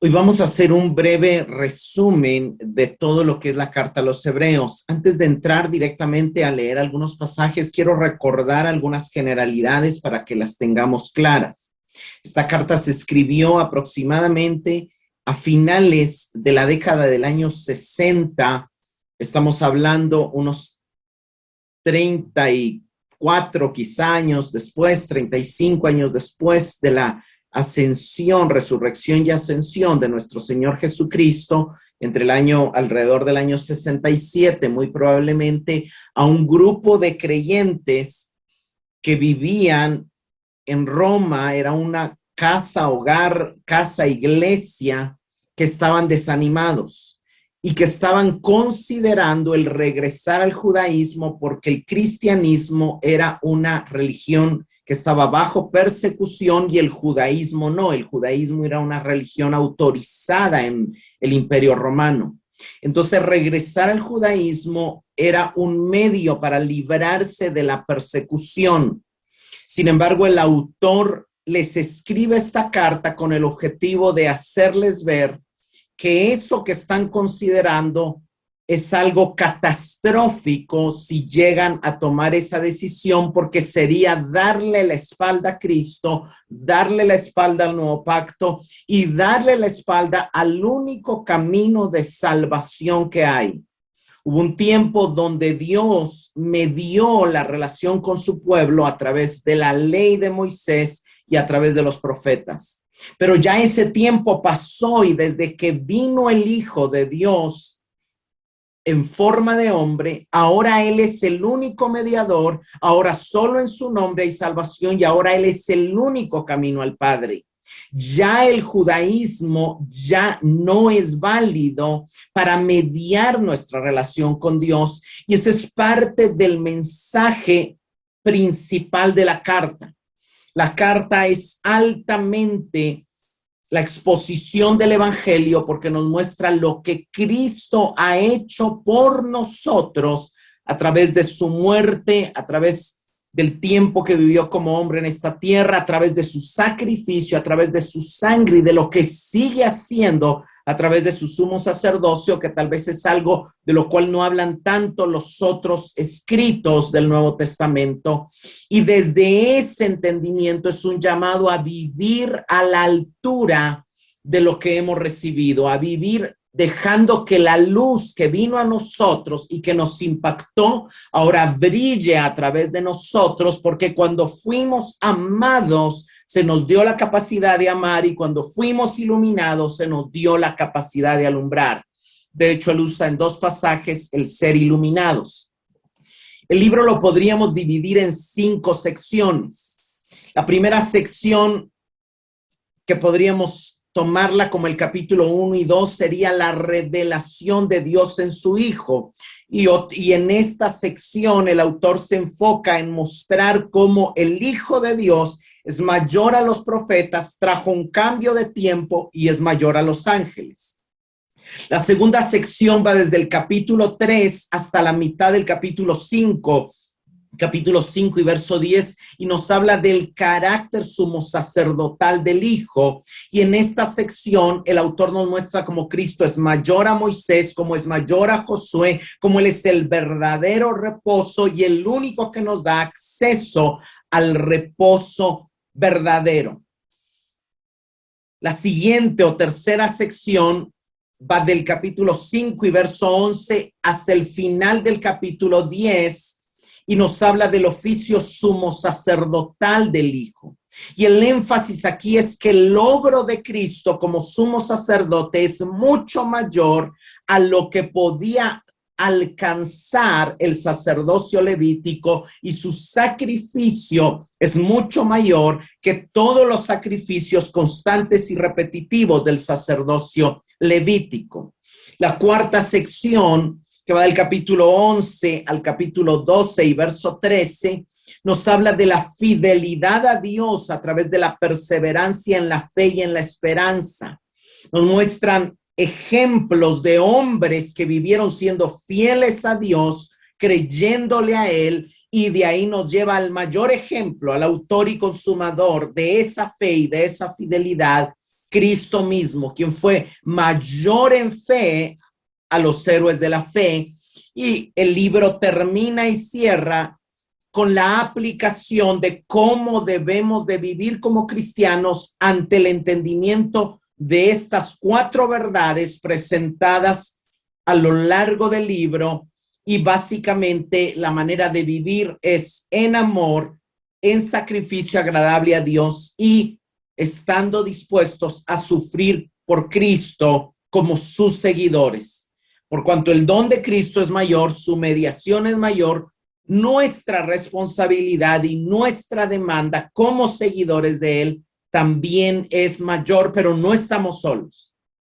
Hoy vamos a hacer un breve resumen de todo lo que es la carta a los Hebreos. Antes de entrar directamente a leer algunos pasajes, quiero recordar algunas generalidades para que las tengamos claras. Esta carta se escribió aproximadamente a finales de la década del año 60. Estamos hablando unos 34 quizá años después, 35 años después de la ascensión, resurrección y ascensión de nuestro Señor Jesucristo, alrededor del año 67, muy probablemente a un grupo de creyentes que vivían en Roma. Era una casa, hogar, casa, iglesia, que estaban desanimados y que estaban considerando el regresar al judaísmo porque el cristianismo era una religión que estaba bajo persecución y el judaísmo no. El judaísmo era una religión autorizada en el Imperio Romano. Entonces, regresar al judaísmo era un medio para librarse de la persecución. Sin embargo, el autor les escribe esta carta con el objetivo de hacerles ver que eso que están considerando es algo catastrófico si llegan a tomar esa decisión, porque sería darle la espalda a Cristo, darle la espalda al nuevo pacto y darle la espalda al único camino de salvación que hay. Hubo un tiempo donde Dios medió la relación con su pueblo a través de la ley de Moisés y a través de los profetas. Pero ya ese tiempo pasó y desde que vino el Hijo de Dios en forma de hombre, ahora Él es el único mediador, ahora solo en su nombre hay salvación y ahora Él es el único camino al Padre. Ya el judaísmo ya no es válido para mediar nuestra relación con Dios, y ese es parte del mensaje principal de la carta. La carta es altamente la exposición del evangelio porque nos muestra lo que Cristo ha hecho por nosotros a través de su muerte, a través del tiempo que vivió como hombre en esta tierra, a través de su sacrificio, a través de su sangre y de lo que sigue haciendo a través de su sumo sacerdocio, que tal vez es algo de lo cual no hablan tanto los otros escritos del Nuevo Testamento. Y desde ese entendimiento es un llamado a vivir a la altura de lo que hemos recibido, a vivir dejando que la luz que vino a nosotros y que nos impactó ahora brille a través de nosotros, porque cuando fuimos amados se nos dio la capacidad de amar, y cuando fuimos iluminados se nos dio la capacidad de alumbrar. De hecho, él usa en dos pasajes el ser iluminados. El libro lo podríamos dividir en 5 secciones. La primera sección, que podríamos tomarla como el capítulo 1 y 2, sería la revelación de Dios en su Hijo. Y en esta sección el autor se enfoca en mostrar cómo el Hijo de Dios es mayor a los profetas, trajo un cambio de tiempo y es mayor a los ángeles. La segunda sección va desde el capítulo 3 hasta la mitad del capítulo 5 y verso 10, y nos habla del carácter sumo sacerdotal del Hijo. Y en esta sección el autor nos muestra cómo Cristo es mayor a Moisés, cómo es mayor a Josué, cómo Él es el verdadero reposo y el único que nos da acceso al reposo verdadero. La siguiente o tercera sección va del capítulo 5 y verso 11 hasta el final del capítulo 10, y nos habla del oficio sumo sacerdotal del Hijo. Y el énfasis aquí es que el logro de Cristo como sumo sacerdote es mucho mayor a lo que podía alcanzar el sacerdocio levítico, y su sacrificio es mucho mayor que todos los sacrificios constantes y repetitivos del sacerdocio levítico. La cuarta sección, que va del capítulo 11 al capítulo 12 y verso 13, nos habla de la fidelidad a Dios a través de la perseverancia en la fe y en la esperanza. Nos muestran ejemplos de hombres que vivieron siendo fieles a Dios, creyéndole a Él, y de ahí nos lleva al mayor ejemplo, al autor y consumador de esa fe y de esa fidelidad, Cristo mismo, quien fue mayor en fe a los héroes de la fe. Y el libro termina y cierra con la aplicación de cómo debemos de vivir como cristianos ante el entendimiento de estas 4 verdades presentadas a lo largo del libro. Y básicamente la manera de vivir es en amor, en sacrificio agradable a Dios y estando dispuestos a sufrir por Cristo como sus seguidores. Por cuanto el don de Cristo es mayor, su mediación es mayor, nuestra responsabilidad y nuestra demanda como seguidores de Él también es mayor, pero no estamos solos.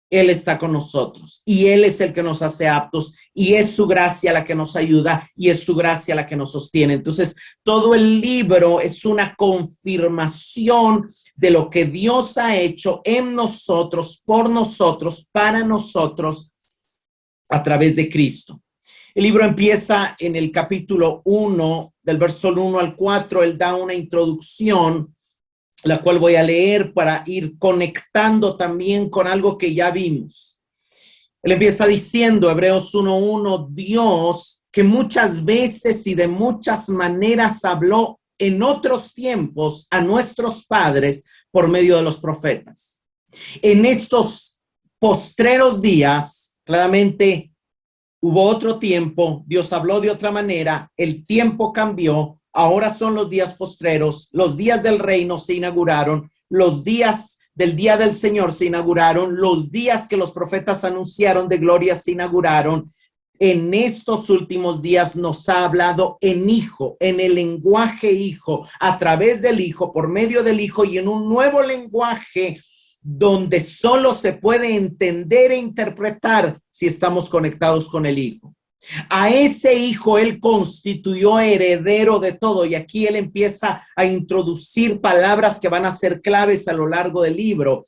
Él está con nosotros y Él es el que nos hace aptos y es su gracia la que nos ayuda y es su gracia la que nos sostiene. Entonces, todo el libro es una confirmación de lo que Dios ha hecho en nosotros, por nosotros, para nosotros, a través de Cristo. El libro empieza en el capítulo 1, del verso 1 al 4. Él da una introducción, la cual voy a leer para ir conectando también con algo que ya vimos. Él empieza diciendo, Hebreos 1:1, Dios, que muchas veces y de muchas maneras habló en otros tiempos a nuestros padres por medio de los profetas. En estos postreros días, claramente hubo otro tiempo, Dios habló de otra manera, el tiempo cambió. Ahora son los días postreros, los días del reino se inauguraron, los días del día del Señor se inauguraron, los días que los profetas anunciaron de gloria se inauguraron. En estos últimos días nos ha hablado en Hijo, en el lenguaje Hijo, a través del Hijo, por medio del Hijo y en un nuevo lenguaje donde solo se puede entender e interpretar si estamos conectados con el Hijo. A ese Hijo Él constituyó heredero de todo, y aquí Él empieza a introducir palabras que van a ser claves a lo largo del libro.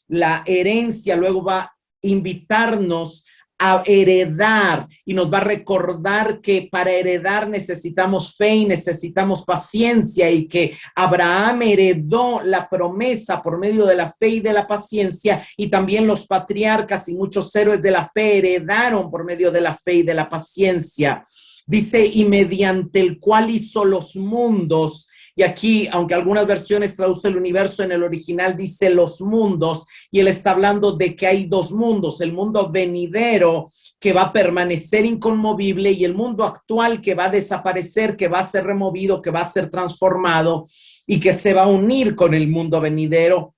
La herencia luego va a invitarnos a heredar y nos va a recordar que para heredar necesitamos fe y necesitamos paciencia, y que Abraham heredó la promesa por medio de la fe y de la paciencia, y también los patriarcas y muchos héroes de la fe heredaron por medio de la fe y de la paciencia. Dice, y mediante el cual hizo los mundos. Y aquí, aunque algunas versiones traducen el universo, en el original dice los mundos, y él está hablando de que hay 2 mundos, el mundo venidero que va a permanecer inconmovible y el mundo actual que va a desaparecer, que va a ser removido, que va a ser transformado y que se va a unir con el mundo venidero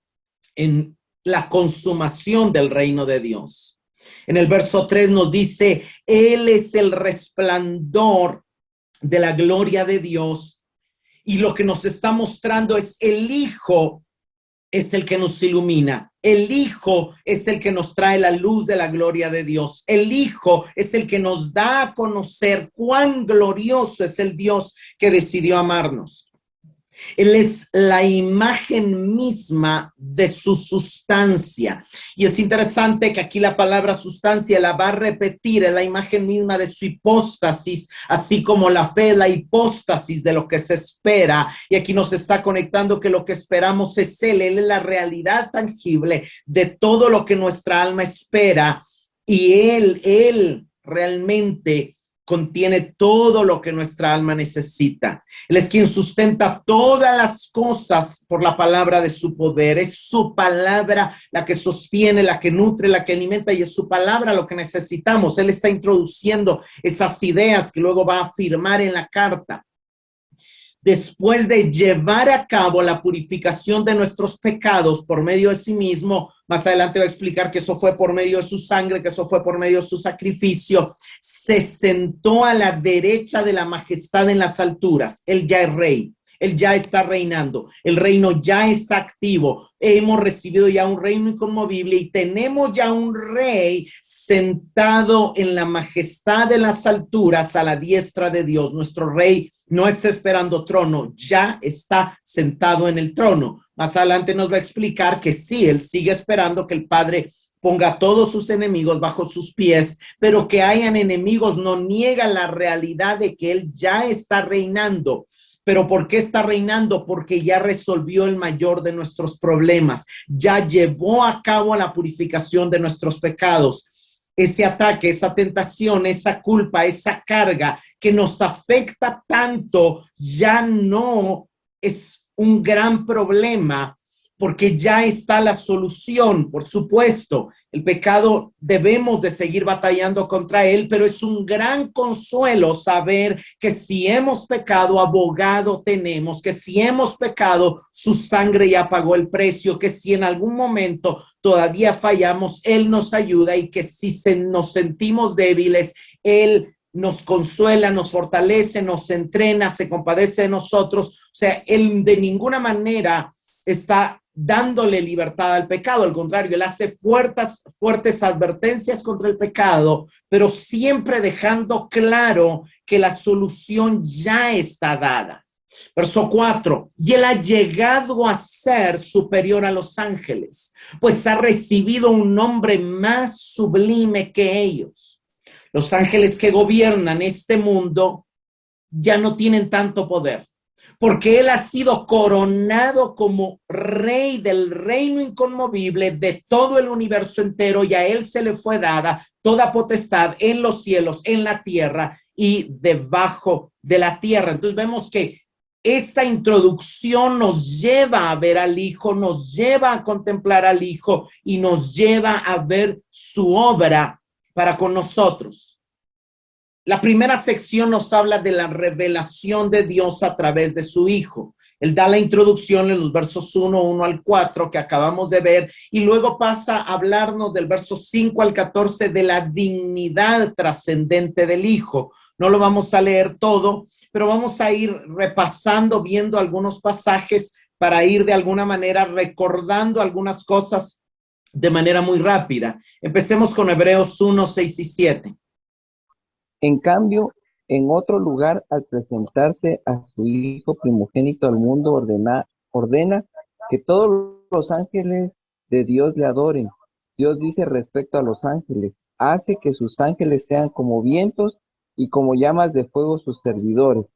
en la consumación del reino de Dios. En el verso 3 nos dice, Él es el resplandor de la gloria de Dios. Y lo que nos está mostrando es el Hijo es el que nos ilumina. El Hijo es el que nos trae la luz de la gloria de Dios. El Hijo es el que nos da a conocer cuán glorioso es el Dios que decidió amarnos. Él es la imagen misma de su sustancia. Y es interesante que aquí la palabra sustancia la va a repetir, es la imagen misma de su hipóstasis, así como la fe es la hipóstasis de lo que se espera. Y aquí nos está conectando que lo que esperamos es Él es la realidad tangible de todo lo que nuestra alma espera. Y Él realmente contiene todo lo que nuestra alma necesita. Él es quien sustenta todas las cosas por la palabra de su poder. Es su palabra la que sostiene, la que nutre, la que alimenta, y es su palabra lo que necesitamos. Él está introduciendo esas ideas que luego va a afirmar en la carta. Después de llevar a cabo la purificación de nuestros pecados por medio de sí mismo, más adelante va a explicar que eso fue por medio de su sangre, que eso fue por medio de su sacrificio, se sentó a la derecha de la majestad en las alturas. Él ya es rey. Él ya está reinando, el reino ya está activo, hemos recibido ya un reino inconmovible y tenemos ya un rey sentado en la majestad de las alturas a la diestra de Dios. Nuestro rey no está esperando trono, ya está sentado en el trono. Más adelante nos va a explicar que sí, él sigue esperando que el Padre ponga a todos sus enemigos bajo sus pies, pero que hayan enemigos no niega la realidad de que él ya está reinando. ¿Pero por qué está reinando? Porque ya resolvió el mayor de nuestros problemas, ya llevó a cabo la purificación de nuestros pecados. Ese ataque, esa tentación, esa culpa, esa carga que nos afecta tanto, ya no es un gran problema porque ya está la solución. Por supuesto, el pecado debemos de seguir batallando contra él, pero es un gran consuelo saber que si hemos pecado, abogado tenemos, que si hemos pecado, su sangre ya pagó el precio, que si en algún momento todavía fallamos, él nos ayuda y que si nos sentimos débiles, él nos consuela, nos fortalece, nos entrena, se compadece de nosotros. O sea, él de ninguna manera está dándole libertad al pecado. Al contrario, él hace fuertes advertencias contra el pecado, pero siempre dejando claro que la solución ya está dada. Verso 4, y él ha llegado a ser superior a los ángeles, pues ha recibido un nombre más sublime que ellos. Los ángeles que gobiernan este mundo ya no tienen tanto poder, porque él ha sido coronado como rey del reino inconmovible de todo el universo entero, y a él se le fue dada toda potestad en los cielos, en la tierra y debajo de la tierra. Entonces vemos que esta introducción nos lleva a ver al Hijo, nos lleva a contemplar al Hijo y nos lleva a ver su obra para con nosotros. La primera sección nos habla de la revelación de Dios a través de su Hijo. Él da la introducción en los versos 1 al 4 que acabamos de ver, y luego pasa a hablarnos del verso 5 al 14 de la dignidad trascendente del Hijo. No lo vamos a leer todo, pero vamos a ir repasando, viendo algunos pasajes para ir de alguna manera recordando algunas cosas de manera muy rápida. Empecemos con Hebreos 1, 6 y 7. En cambio, en otro lugar, al presentarse a su Hijo primogénito al mundo, ordena que todos los ángeles de Dios le adoren. Dios dice respecto a los ángeles: hace que sus ángeles sean como vientos y como llamas de fuego sus servidores.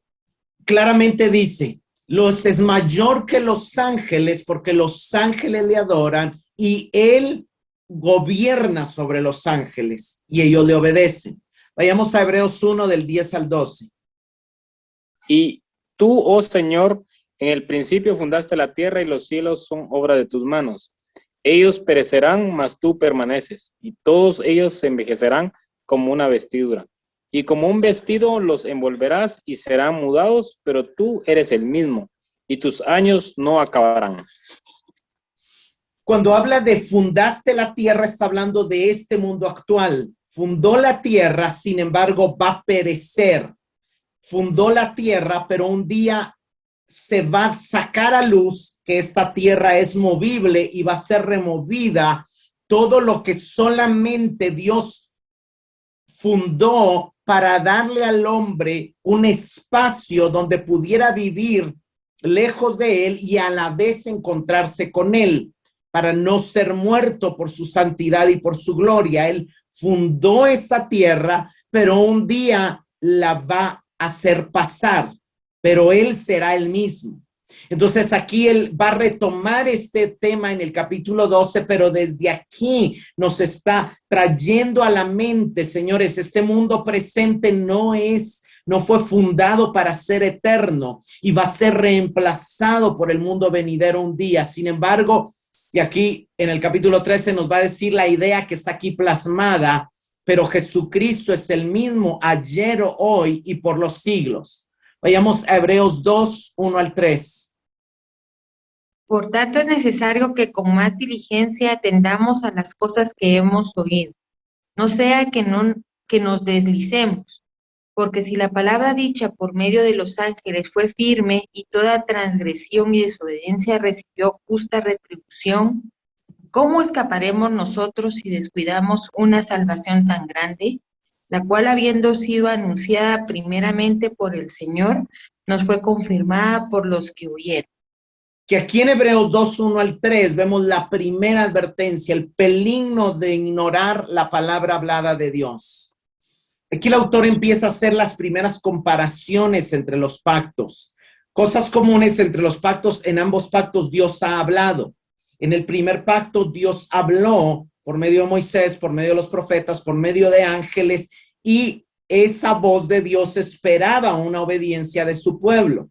Claramente dice, los es mayor que los ángeles porque los ángeles le adoran y él gobierna sobre los ángeles y ellos le obedecen. Vayamos a Hebreos 1 del 10 al 12. Y tú, oh Señor, en el principio fundaste la tierra y los cielos son obra de tus manos. Ellos perecerán, mas tú permaneces, y todos ellos se envejecerán como una vestidura. Y como un vestido los envolverás y serán mudados, pero tú eres el mismo, y tus años no acabarán. Cuando habla de fundaste la tierra, está hablando de este mundo actual. Fundó la tierra, sin embargo, va a perecer. Fundó la tierra, pero un día se va a sacar a luz que esta tierra es movible y va a ser removida. Todo lo que solamente Dios fundó para darle al hombre un espacio donde pudiera vivir lejos de él y a la vez encontrarse con él, para no ser muerto por su santidad y por su gloria. Él fundó esta tierra, pero un día la va a hacer pasar, pero él será el mismo. Entonces aquí él va a retomar este tema en el capítulo 12, pero desde aquí nos está trayendo a la mente, señores, este mundo presente no fue fundado para ser eterno y va a ser reemplazado por el mundo venidero un día. Sin embargo, y aquí en el capítulo 13 nos va a decir la idea que está aquí plasmada, pero Jesucristo es el mismo ayer, hoy y por los siglos. Vayamos a Hebreos 2, 1 al 3. Por tanto, es necesario que con más diligencia atendamos a las cosas que hemos oído, no sea que nos deslicemos, porque si la palabra dicha por medio de los ángeles fue firme y toda transgresión y desobediencia recibió justa retribución, ¿cómo escaparemos nosotros si descuidamos una salvación tan grande, la cual, habiendo sido anunciada primeramente por el Señor, nos fue confirmada por los que oyeron? Que aquí en Hebreos 2, 1 al 3 vemos la primera advertencia, el peligro de ignorar la palabra hablada de Dios. Aquí el autor empieza a hacer las primeras comparaciones entre los pactos. Cosas comunes entre los pactos, en ambos pactos Dios ha hablado. En el primer pacto Dios habló por medio de Moisés, por medio de los profetas, por medio de ángeles, y esa voz de Dios esperaba una obediencia de su pueblo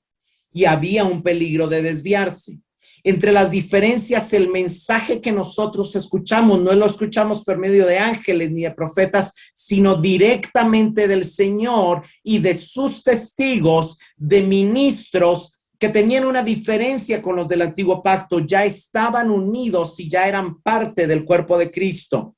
y había un peligro de desviarse. Entre las diferencias, el mensaje que nosotros escuchamos, no lo escuchamos por medio de ángeles ni de profetas, sino directamente del Señor y de sus testigos, de ministros que tenían una diferencia con los del antiguo pacto, ya estaban unidos y ya eran parte del cuerpo de Cristo.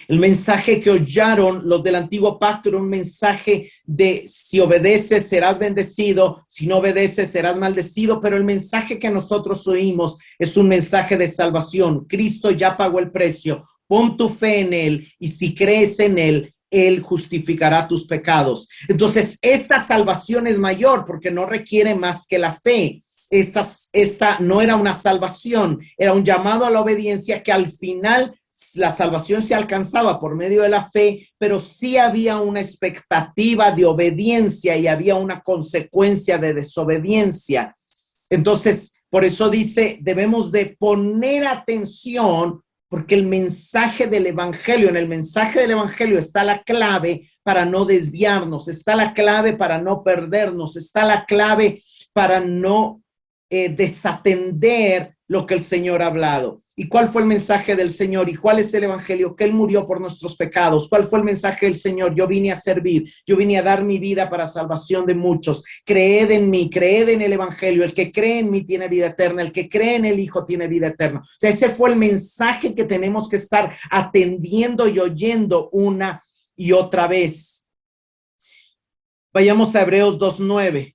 El mensaje que oyeron los del antiguo pacto era un mensaje de si obedeces serás bendecido, si no obedeces serás maldecido, pero el mensaje que nosotros oímos es un mensaje de salvación. Cristo ya pagó el precio, pon tu fe en Él y si crees en Él, Él justificará tus pecados. Entonces, esta salvación es mayor porque no requiere más que la fe. Esta no era una salvación, era un llamado a la obediencia que al final la salvación se alcanzaba por medio de la fe, pero sí había una expectativa de obediencia y había una consecuencia de desobediencia. Entonces, por eso dice, debemos de poner atención porque el mensaje del evangelio, en el mensaje del evangelio está la clave para no desviarnos, está la clave para no perdernos, está la clave para no desatender lo que el Señor ha hablado. ¿Y cuál fue el mensaje del Señor? ¿Y cuál es el evangelio? Que Él murió por nuestros pecados. ¿Cuál fue el mensaje del Señor? Yo vine a servir, yo vine a dar mi vida para salvación de muchos. Creed en mí, creed en el evangelio. El que cree en mí tiene vida eterna, el que cree en el Hijo tiene vida eterna. O sea, ese fue el mensaje que tenemos que estar atendiendo y oyendo una y otra vez. Vayamos a Hebreos 2:9.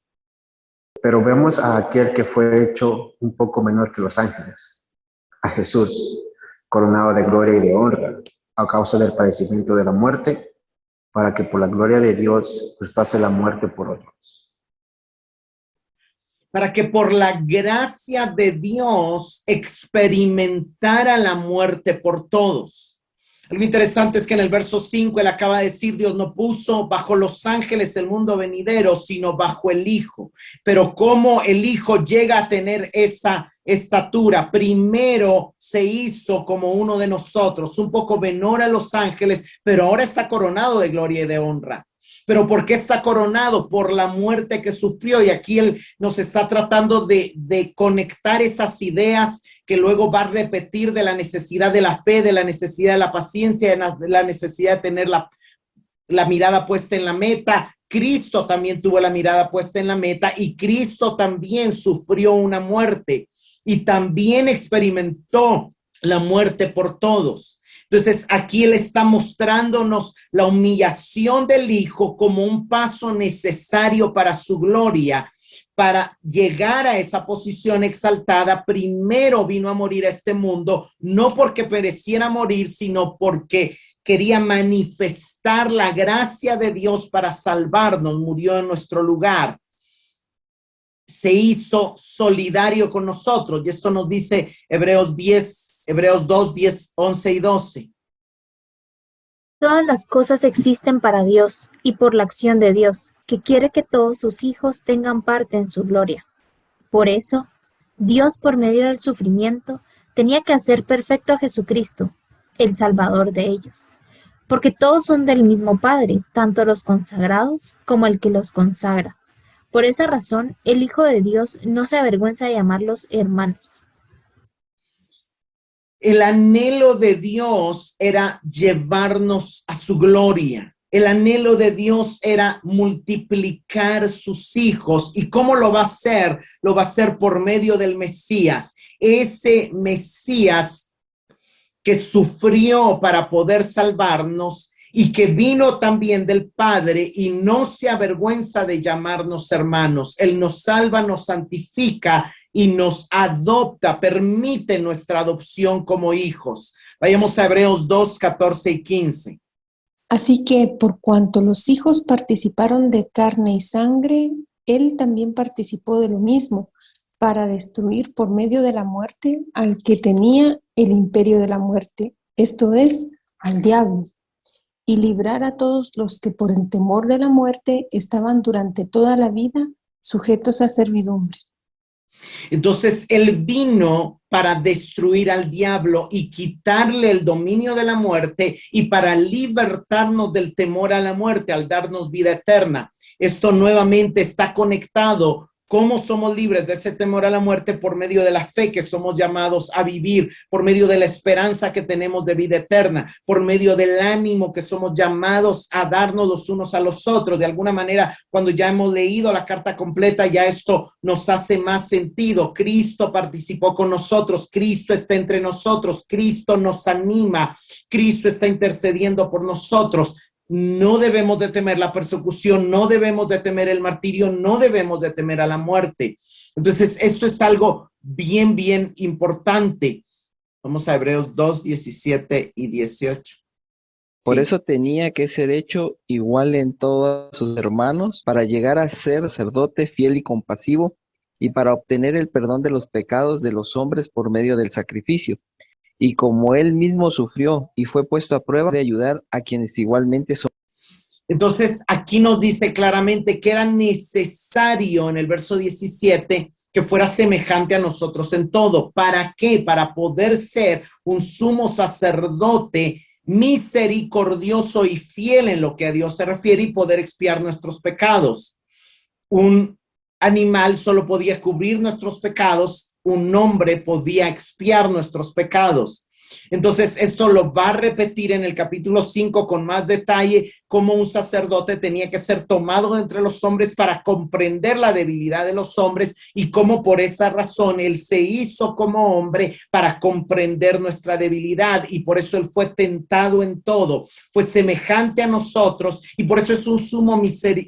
Pero vemos a aquel que fue hecho un poco menor que los ángeles, a Jesús, coronado de gloria y de honra, a causa del padecimiento de la muerte, para que por la gloria de Dios gustase la muerte por otros. Para que por la gracia de Dios experimentara la muerte por todos. Algo interesante es que en el verso 5 él acaba de decir, Dios no puso bajo los ángeles el mundo venidero, sino bajo el Hijo. Pero cómo el Hijo llega a tener esa estatura, primero se hizo como uno de nosotros, un poco menor a los ángeles, pero ahora está coronado de gloria y de honra. ¿Pero por qué está coronado? Por la muerte que sufrió. Y aquí él nos está tratando de conectar esas ideas que luego va a repetir de la necesidad de la fe, de la necesidad de la paciencia, de la necesidad de tener la mirada puesta en la meta. Cristo también tuvo la mirada puesta en la meta y Cristo también sufrió una muerte y también experimentó la muerte por todos. Entonces, aquí él está mostrándonos la humillación del Hijo como un paso necesario para su gloria. Para llegar a esa posición exaltada, primero vino a morir a este mundo, no porque pereciera morir, sino porque quería manifestar la gracia de Dios para salvarnos, murió en nuestro lugar. Se hizo solidario con nosotros, y esto nos dice Hebreos 2, 10, 11 y 12. Todas las cosas existen para Dios y por la acción de Dios, que quiere que todos sus hijos tengan parte en su gloria. Por eso, Dios, por medio del sufrimiento, tenía que hacer perfecto a Jesucristo, el Salvador de ellos, porque todos son del mismo Padre, tanto los consagrados como el que los consagra. Por esa razón, el Hijo de Dios no se avergüenza de llamarlos hermanos. El anhelo de Dios era llevarnos a su gloria. El anhelo de Dios era multiplicar sus hijos. ¿Y cómo lo va a hacer? Lo va a hacer por medio del Mesías. Ese Mesías que sufrió para poder salvarnos y que vino también del Padre y no se avergüenza de llamarnos hermanos. Él nos salva, nos santifica y nos adopta, permite nuestra adopción como hijos. Vayamos a Hebreos 2, 14 y 15. Así que por cuanto los hijos participaron de carne y sangre, él también participó de lo mismo, para destruir por medio de la muerte al que tenía el imperio de la muerte, esto es, al diablo, y librar a todos los que por el temor de la muerte estaban durante toda la vida sujetos a servidumbre. Entonces, Él vino para destruir al diablo y quitarle el dominio de la muerte y para libertarnos del temor a la muerte al darnos vida eterna. Esto nuevamente está conectado. ¿Cómo somos libres de ese temor a la muerte? Por medio de la fe que somos llamados a vivir, por medio de la esperanza que tenemos de vida eterna, por medio del ánimo que somos llamados a darnos los unos a los otros. De alguna manera, cuando ya hemos leído la carta completa, ya esto nos hace más sentido. Cristo participó con nosotros, Cristo está entre nosotros, Cristo nos anima, Cristo está intercediendo por nosotros. No debemos de temer la persecución, no debemos de temer el martirio, no debemos de temer a la muerte. Entonces, esto es algo bien, bien importante. Vamos a Hebreos 2, 17 y 18. Por Sí. eso tenía que ser hecho igual en todos sus hermanos, para llegar a ser sacerdote fiel y compasivo, y para obtener el perdón de los pecados de los hombres por medio del sacrificio. Y como él mismo sufrió y fue puesto a prueba, de ayudar a quienes igualmente son. Entonces, aquí nos dice claramente que era necesario en el verso 17 que fuera semejante a nosotros en todo. ¿Para qué? Para poder ser un sumo sacerdote misericordioso y fiel en lo que a Dios se refiere y poder expiar nuestros pecados. Un animal solo podía cubrir nuestros pecados, un hombre podía expiar nuestros pecados. Entonces, esto lo va a repetir en el capítulo 5 con más detalle, cómo un sacerdote tenía que ser tomado entre los hombres para comprender la debilidad de los hombres y cómo por esa razón él se hizo como hombre para comprender nuestra debilidad y por eso él fue tentado en todo, fue semejante a nosotros y por eso es un sumo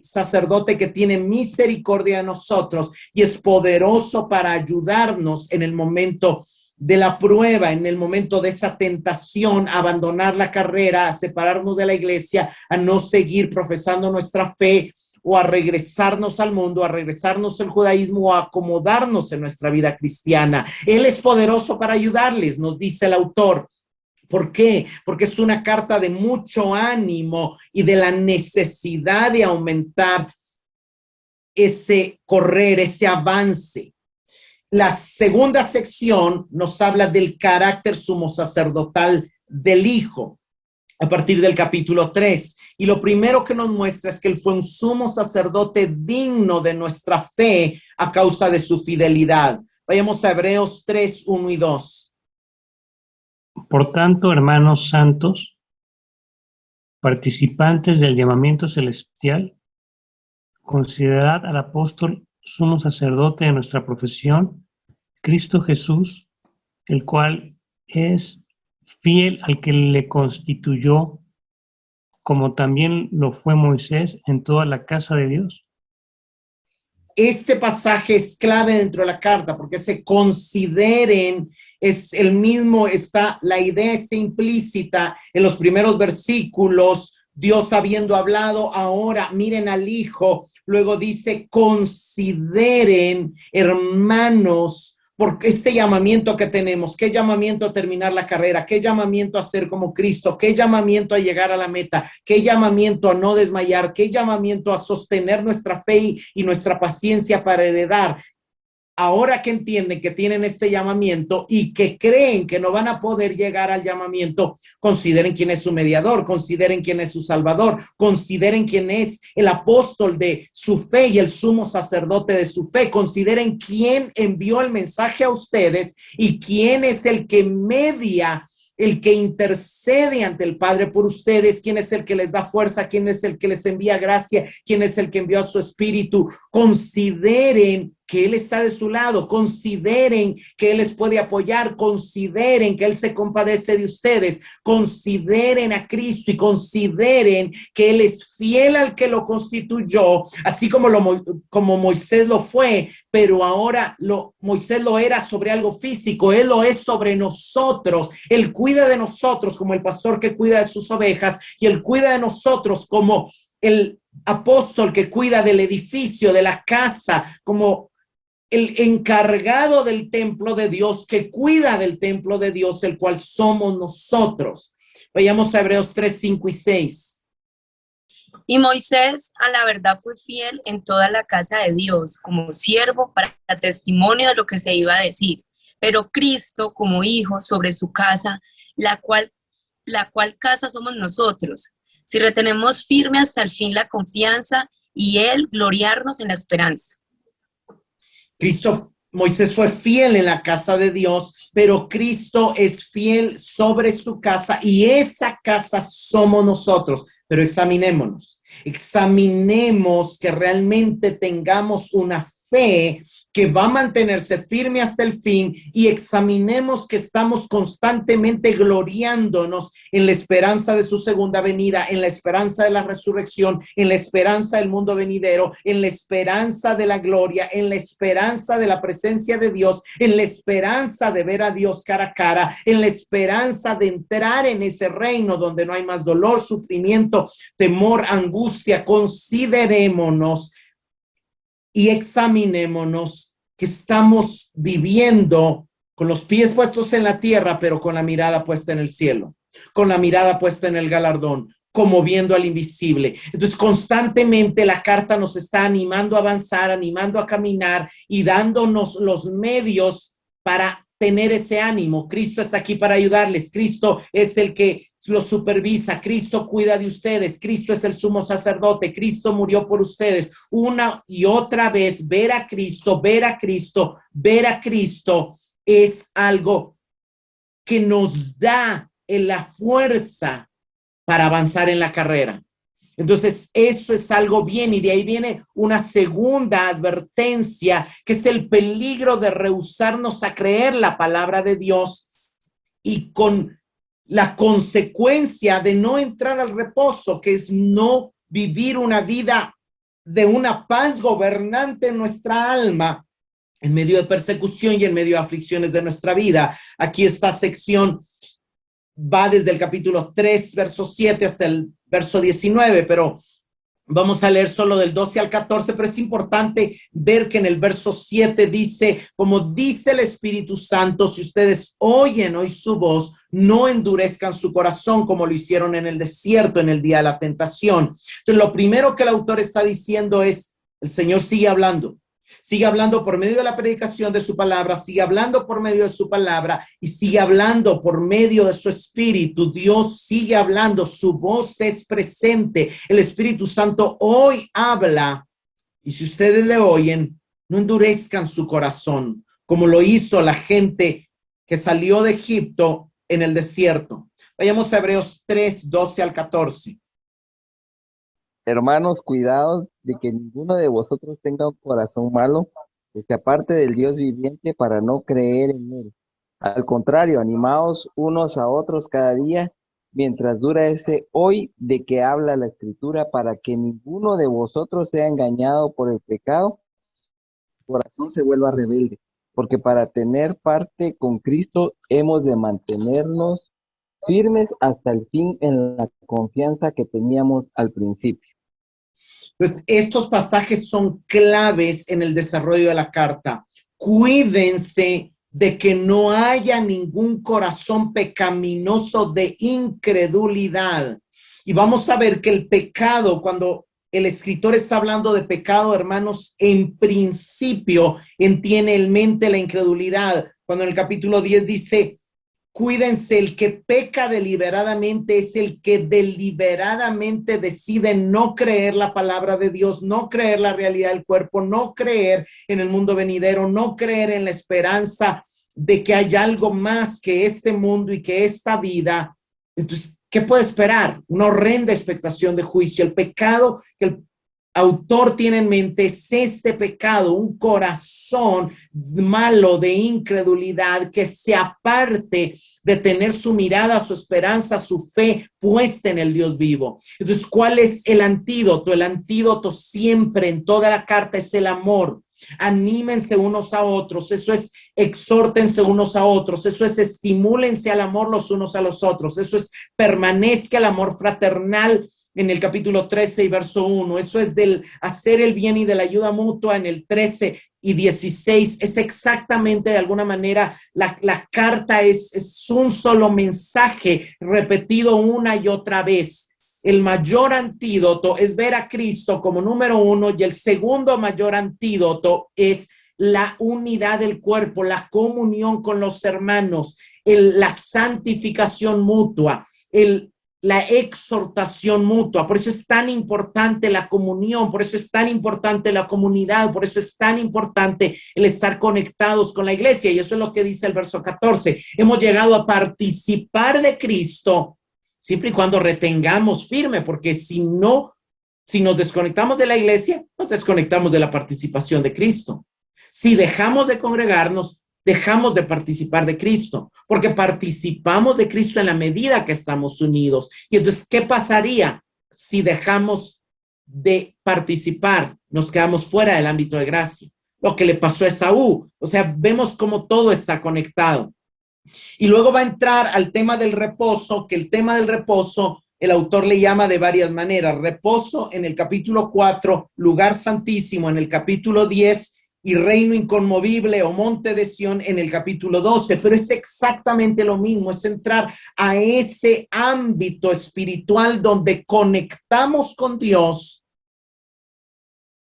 sacerdote que tiene misericordia de nosotros y es poderoso para ayudarnos en el momento de la prueba, en el momento de esa tentación, a abandonar la carrera, a separarnos de la iglesia, a no seguir profesando nuestra fe o a regresarnos al mundo, a regresarnos al judaísmo o a acomodarnos en nuestra vida cristiana. Él es poderoso para ayudarles, nos dice el autor. ¿Por qué? Porque es una carta de mucho ánimo y de la necesidad de aumentar ese correr, ese avance. La segunda sección nos habla del carácter sumo sacerdotal del Hijo a partir del capítulo 3. Y lo primero que nos muestra es que él fue un sumo sacerdote digno de nuestra fe a causa de su fidelidad. Vayamos a Hebreos 3, 1 y 2. Por tanto, hermanos santos, participantes del llamamiento celestial, considerad al apóstol sumo sacerdote de nuestra profesión, Cristo Jesús, el cual es fiel al que le constituyó, como también lo fue Moisés en toda la casa de Dios. Este pasaje es clave dentro de la carta porque se consideren, es el mismo, está la idea está implícita en los primeros versículos. Dios habiendo hablado, ahora miren al Hijo, luego dice consideren, hermanos, porque este llamamiento que tenemos, qué llamamiento a terminar la carrera, qué llamamiento a ser como Cristo, qué llamamiento a llegar a la meta, qué llamamiento a no desmayar, qué llamamiento a sostener nuestra fe y nuestra paciencia para heredar. Ahora que entienden que tienen este llamamiento y que creen que no van a poder llegar al llamamiento, consideren quién es su mediador, consideren quién es su salvador, consideren quién es el apóstol de su fe y el sumo sacerdote de su fe, consideren quién envió el mensaje a ustedes y quién es el que media, el que intercede ante el Padre por ustedes, quién es el que les da fuerza, quién es el que les envía gracia, quién es el que envió a su espíritu. Consideren que Él está de su lado, consideren que Él les puede apoyar, consideren que Él se compadece de ustedes, consideren a Cristo y consideren que Él es fiel al que lo constituyó, así como Moisés lo fue, pero ahora Moisés lo era sobre algo físico, Él lo es sobre nosotros, Él cuida de nosotros como el pastor que cuida de sus ovejas y Él cuida de nosotros como el apóstol que cuida del edificio, de la casa, como el encargado del templo de Dios, que cuida del templo de Dios, el cual somos nosotros. Vayamos a Hebreos 3, 5 y 6. Y Moisés a la verdad fue fiel en toda la casa de Dios, como siervo para testimonio de lo que se iba a decir. Pero Cristo como hijo sobre su casa, la cual casa somos nosotros, si retenemos firme hasta el fin la confianza y Él gloriarnos en la esperanza. Moisés fue fiel en la casa de Dios, pero Cristo es fiel sobre su casa y esa casa somos nosotros. Pero examinémonos que realmente tengamos una fe que va a mantenerse firme hasta el fin y examinemos que estamos constantemente gloriándonos en la esperanza de su segunda venida, en la esperanza de la resurrección, en la esperanza del mundo venidero, en la esperanza de la gloria, en la esperanza de la presencia de Dios, en la esperanza de ver a Dios cara a cara, en la esperanza de entrar en ese reino donde no hay más dolor, sufrimiento, temor, angustia. Considerémonos y examinémonos que estamos viviendo con los pies puestos en la tierra, pero con la mirada puesta en el cielo, con la mirada puesta en el galardón, como viendo al invisible. Entonces, constantemente la carta nos está animando a avanzar, animando a caminar y dándonos los medios para tener ese ánimo. Cristo está aquí para ayudarles. Cristo es el que los supervisa. Cristo cuida de ustedes. Cristo es el sumo sacerdote. Cristo murió por ustedes. Una y otra vez, ver a Cristo, ver a Cristo, ver a Cristo es algo que nos da la fuerza para avanzar en la carrera. Entonces, eso es algo bien, y de ahí viene una segunda advertencia, que es el peligro de rehusarnos a creer la palabra de Dios y con la consecuencia de no entrar al reposo, que es no vivir una vida de una paz gobernante en nuestra alma, en medio de persecución y en medio de aflicciones de nuestra vida. Aquí esta sección va desde el capítulo 3, verso 7 hasta el verso 19, pero vamos a leer solo del 12 al 14, pero es importante ver que en el verso 7 dice, como dice el Espíritu Santo, si ustedes oyen hoy su voz, no endurezcan su corazón como lo hicieron en el desierto en el día de la tentación. Entonces, lo primero que el autor está diciendo es, el Señor sigue hablando por medio de la predicación de su palabra, sigue hablando por medio de su palabra y sigue hablando por medio de su espíritu. Dios sigue hablando, su voz es presente. El Espíritu Santo hoy habla y si ustedes le oyen, no endurezcan su corazón como lo hizo la gente que salió de Egipto en el desierto. Vayamos a Hebreos 3, 12 al 14. Hermanos, cuidados de que ninguno de vosotros tenga un corazón malo, que se aparte del Dios viviente para no creer en Él. Al contrario, animaos unos a otros cada día, mientras dura ese hoy de que habla la Escritura, para que ninguno de vosotros sea engañado por el pecado, su corazón se vuelva rebelde. Porque para tener parte con Cristo hemos de mantenernos firmes hasta el fin en la confianza que teníamos al principio. Pues estos pasajes son claves en el desarrollo de la carta. Cuídense de que no haya ningún corazón pecaminoso de incredulidad. Y vamos a ver que el pecado, cuando el escritor está hablando de pecado, hermanos, en principio tiene en mente la incredulidad. Cuando en el capítulo 10 dice, cuídense, el que peca deliberadamente es el que deliberadamente decide no creer la palabra de Dios, no creer la realidad del cuerpo, no creer en el mundo venidero, no creer en la esperanza de que hay algo más que este mundo y que esta vida. Entonces, ¿qué puede esperar? Una horrenda expectación de juicio. El pecado que el autor tiene en mente es este pecado, un corazón malo de incredulidad que se aparte de tener su mirada, su esperanza, su fe puesta en el Dios vivo. Entonces, ¿cuál es el antídoto? El antídoto siempre en toda la carta es el amor. Anímense unos a otros, eso es exhórtense unos a otros, eso es estimúlense al amor los unos a los otros, eso es permanezca el amor fraternal en el capítulo 13 y verso 1, eso es del hacer el bien y de la ayuda mutua en el 13 y 16, es exactamente de alguna manera, la carta es un solo mensaje repetido una y otra vez. el mayor antídoto es ver a Cristo como número uno, y el segundo mayor antídoto es la unidad del cuerpo, la comunión con los hermanos, la santificación mutua, la exhortación mutua. Por eso es tan importante la comunión, por eso es tan importante la comunidad, por eso es tan importante el estar conectados con la iglesia. Y eso es lo que dice el verso 14. Hemos llegado a participar de Cristo siempre y cuando retengamos firme, porque si nos desconectamos de la iglesia, nos desconectamos de la participación de Cristo. Si dejamos de congregarnos, dejamos de participar de Cristo, porque participamos de Cristo en la medida que estamos unidos. Y entonces, ¿qué pasaría si dejamos de participar? Nos quedamos fuera del ámbito de gracia. Lo que le pasó a Esaú. O sea, vemos cómo todo está conectado. Y luego va a entrar al tema del reposo, que el tema del reposo, el autor le llama de varias maneras. Reposo en el capítulo 4, lugar santísimo en el capítulo 10, y reino inconmovible o monte de Sión en el capítulo 12, pero es exactamente lo mismo, es entrar a ese ámbito espiritual donde conectamos con Dios,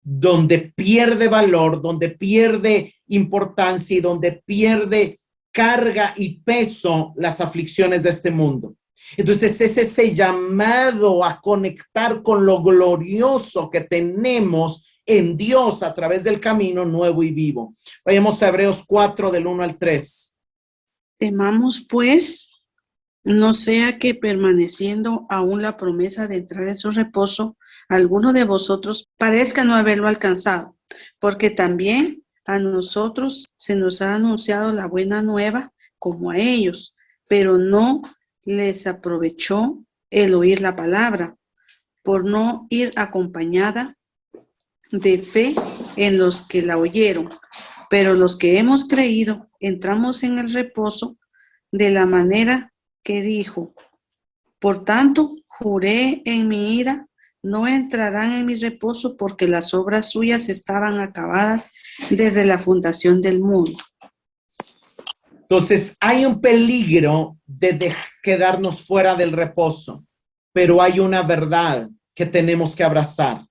donde pierde valor, donde pierde importancia y donde pierde carga y peso las aflicciones de este mundo. Entonces es ese llamado a conectar con lo glorioso que tenemos en Dios a través del camino nuevo y vivo. Vayamos a Hebreos 4 del 1 al 3. Temamos pues, no sea que permaneciendo aún la promesa de entrar en su reposo, alguno de vosotros parezca no haberlo alcanzado, porque también a nosotros se nos ha anunciado la buena nueva como a ellos, pero no les aprovechó el oír la palabra, por no ir acompañada de fe en los que la oyeron. Pero los que hemos creído entramos en el reposo de la manera que dijo: por tanto, juré en mi ira, no entrarán en mi reposo, porque las obras suyas estaban acabadas desde la fundación del mundo. Entonces hay un peligro de quedarnos fuera del reposo, pero hay una verdad que tenemos que abrazar.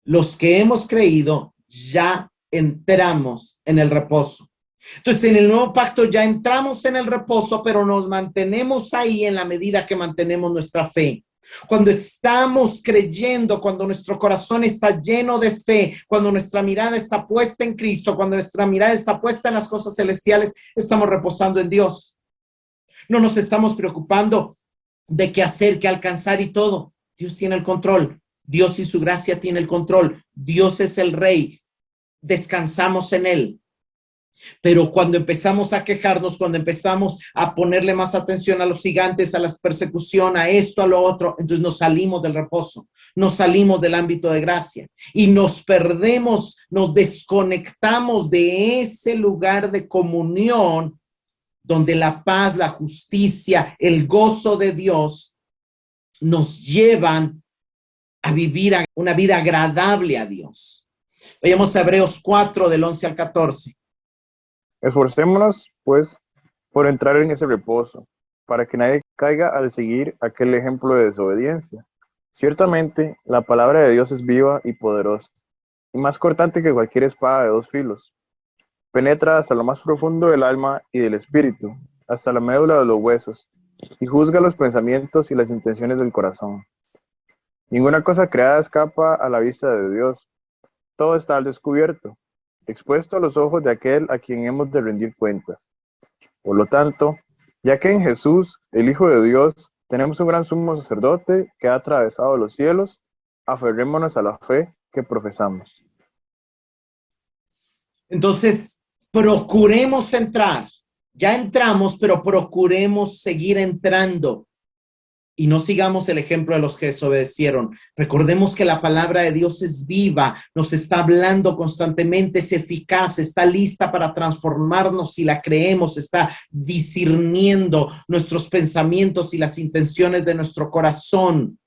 Los que hemos creído ya entramos en el reposo. Entonces, en el nuevo pacto ya entramos en el reposo, pero nos mantenemos ahí en la medida que mantenemos nuestra fe. Cuando estamos creyendo, cuando nuestro corazón está lleno de fe, cuando nuestra mirada está puesta en Cristo, cuando nuestra mirada está puesta en las cosas celestiales, estamos reposando en Dios. No nos estamos preocupando de qué hacer, qué alcanzar y todo. Dios tiene el control. Dios y su gracia tiene el control. Dios es el Rey. Descansamos en Él. Pero cuando empezamos a quejarnos, cuando empezamos a ponerle más atención a los gigantes, a la persecución, a esto, a lo otro, entonces nos salimos del reposo, nos salimos del ámbito de gracia y nos perdemos, nos desconectamos de ese lugar de comunión donde la paz, la justicia, el gozo de Dios nos llevan a vivir una vida agradable a Dios. Vayamos a Hebreos 4 del 11 al 14. Esforcémonos, pues, por entrar en ese reposo, para que nadie caiga al seguir aquel ejemplo de desobediencia. Ciertamente, la palabra de Dios es viva y poderosa, y más cortante que cualquier espada de 2 filos. Penetra hasta lo más profundo del alma y del espíritu, hasta la médula de los huesos, y juzga los pensamientos y las intenciones del corazón. Ninguna cosa creada escapa a la vista de Dios. Todo está al descubierto, expuesto a los ojos de aquel a quien hemos de rendir cuentas. Por lo tanto, ya que en Jesús, el Hijo de Dios, tenemos un gran sumo sacerdote que ha atravesado los cielos, aferrémonos a la fe que profesamos. Entonces, procuremos entrar. Ya entramos, pero procuremos seguir entrando. Y no sigamos el ejemplo de los que desobedecieron. Recordemos que la palabra de Dios es viva, nos está hablando constantemente, es eficaz, está lista para transformarnos si la creemos, está discerniendo nuestros pensamientos y las intenciones de nuestro corazón.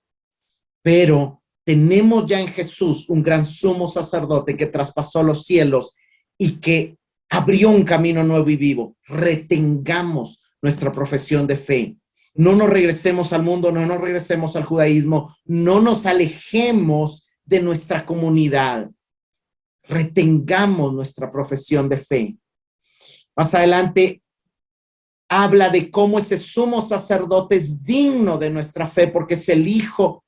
Pero tenemos ya en Jesús un gran sumo sacerdote que traspasó los cielos y que abrió un camino nuevo y vivo. Retengamos nuestra profesión de fe. No nos regresemos al mundo, no nos regresemos al judaísmo, no nos alejemos de nuestra comunidad. Retengamos nuestra profesión de fe. Más adelante habla de cómo ese sumo sacerdote es digno de nuestra fe porque es el hijo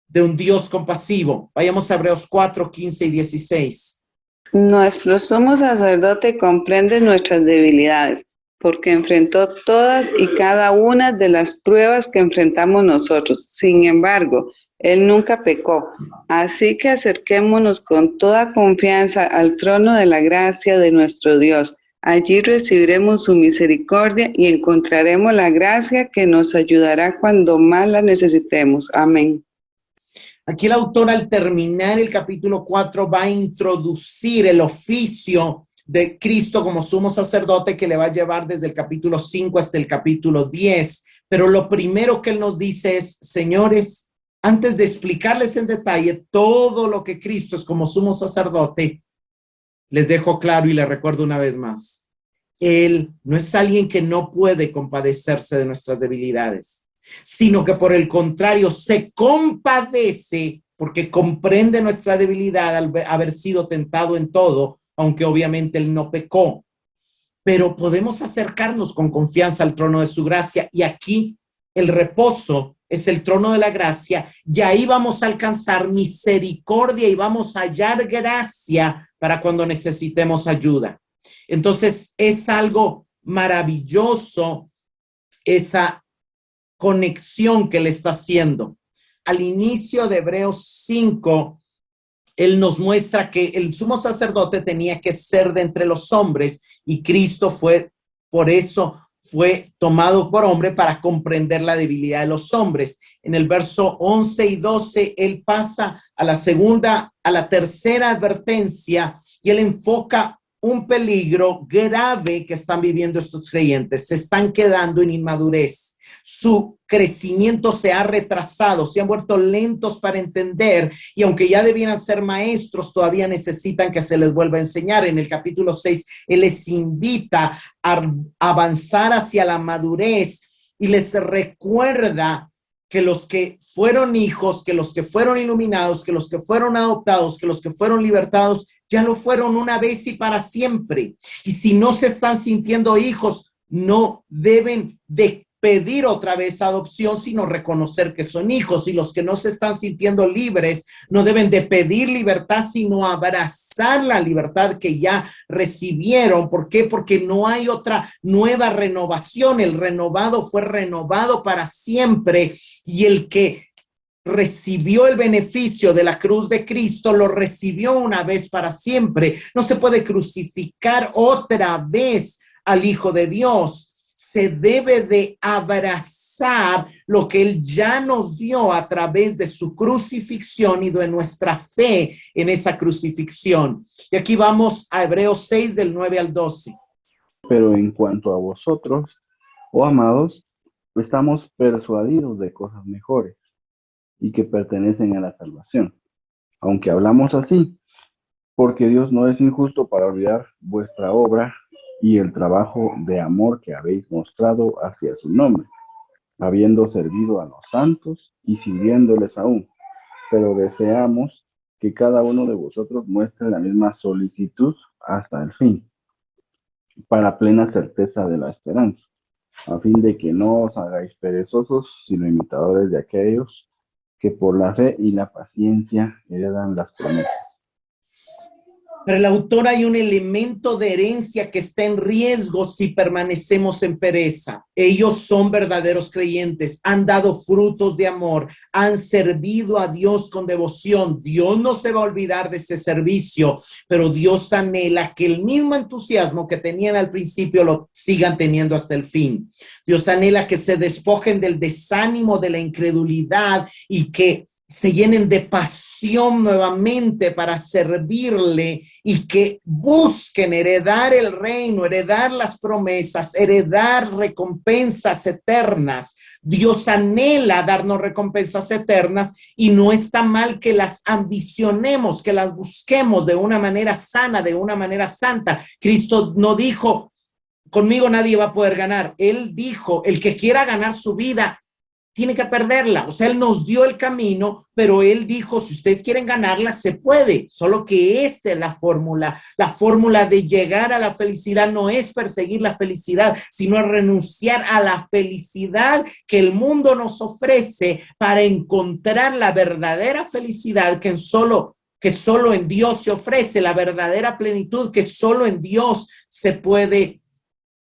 de un Dios compasivo. Vayamos a Hebreos 4, 15 y 16. Nuestro sumo sacerdote comprende nuestras debilidades, porque enfrentó todas y cada una de las pruebas que enfrentamos nosotros. Sin embargo, él nunca pecó. Así que acerquémonos con toda confianza al trono de la gracia de nuestro Dios. Allí recibiremos su misericordia y encontraremos la gracia que nos ayudará cuando más la necesitemos. Amén. Aquí el autor, al terminar el capítulo 4, va a introducir el oficio de Cristo como sumo sacerdote que le va a llevar desde el capítulo 5 hasta el capítulo 10. Pero lo primero que él nos dice es, señores, antes de explicarles en detalle todo lo que Cristo es como sumo sacerdote, les dejo claro y les recuerdo una vez más, él no es alguien que no puede compadecerse de nuestras debilidades, sino que por el contrario se compadece porque comprende nuestra debilidad al haber sido tentado en todo, aunque obviamente él no pecó. Pero podemos acercarnos con confianza al trono de su gracia y aquí el reposo es el trono de la gracia y ahí vamos a alcanzar misericordia y vamos a hallar gracia para cuando necesitemos ayuda. Entonces es algo maravilloso esa conexión que él está haciendo. Al inicio de Hebreos 5, él nos muestra que el sumo sacerdote tenía que ser de entre los hombres y Cristo por eso fue tomado por hombre para comprender la debilidad de los hombres. En el verso 11 y 12, él pasa a la tercera advertencia y él enfoca un peligro grave que están viviendo estos creyentes. Se están quedando en inmadurez. Su crecimiento se ha retrasado, se han vuelto lentos para entender y aunque ya debieran ser maestros, todavía necesitan que se les vuelva a enseñar. En el capítulo 6, él les invita a avanzar hacia la madurez y les recuerda que los que fueron hijos, que los que fueron iluminados, que los que fueron adoptados, que los que fueron libertados, ya lo fueron una vez y para siempre. Y si no se están sintiendo hijos, no deben de pedir otra vez adopción, sino reconocer que son hijos. Y los que no se están sintiendo libres no deben de pedir libertad, sino abrazar la libertad que ya recibieron. ¿Por qué? Porque no hay otra nueva renovación. El renovado fue renovado para siempre y el que recibió el beneficio de la cruz de Cristo, lo recibió una vez para siempre. No se puede crucificar otra vez al Hijo de Dios. Se debe de abrazar lo que Él ya nos dio a través de su crucifixión y de nuestra fe en esa crucifixión. Y aquí vamos a Hebreos 6 del 9 al 12. Pero en cuanto a vosotros, oh amados, estamos persuadidos de cosas mejores y que pertenecen a la salvación. Aunque hablamos así, porque Dios no es injusto para olvidar vuestra obra y el trabajo de amor que habéis mostrado hacia su nombre, habiendo servido a los santos y sirviéndoles aún. Pero deseamos que cada uno de vosotros muestre la misma solicitud hasta el fin, para plena certeza de la esperanza, a fin de que no os hagáis perezosos, sino imitadores de aquellos que por la fe y la paciencia heredan las promesas. Para el autor hay un elemento de herencia que está en riesgo si permanecemos en pereza. Ellos son verdaderos creyentes, han dado frutos de amor, han servido a Dios con devoción. Dios no se va a olvidar de ese servicio, pero Dios anhela que el mismo entusiasmo que tenían al principio lo sigan teniendo hasta el fin. Dios anhela que se despojen del desánimo, de la incredulidad y que se llenen de pasión nuevamente para servirle y que busquen heredar el reino, heredar las promesas, heredar recompensas eternas. Dios anhela darnos recompensas eternas y no está mal que las ambicionemos, que las busquemos de una manera sana, de una manera santa. Cristo no dijo, conmigo nadie va a poder ganar. Él dijo, el que quiera ganar su vida tiene que perderla. O sea, él nos dio el camino, pero él dijo, si ustedes quieren ganarla, se puede. Solo que esta es la fórmula. La fórmula de llegar a la felicidad no es perseguir la felicidad, sino renunciar a la felicidad que el mundo nos ofrece para encontrar la verdadera felicidad que solo en Dios se ofrece, la verdadera plenitud que solo en Dios se puede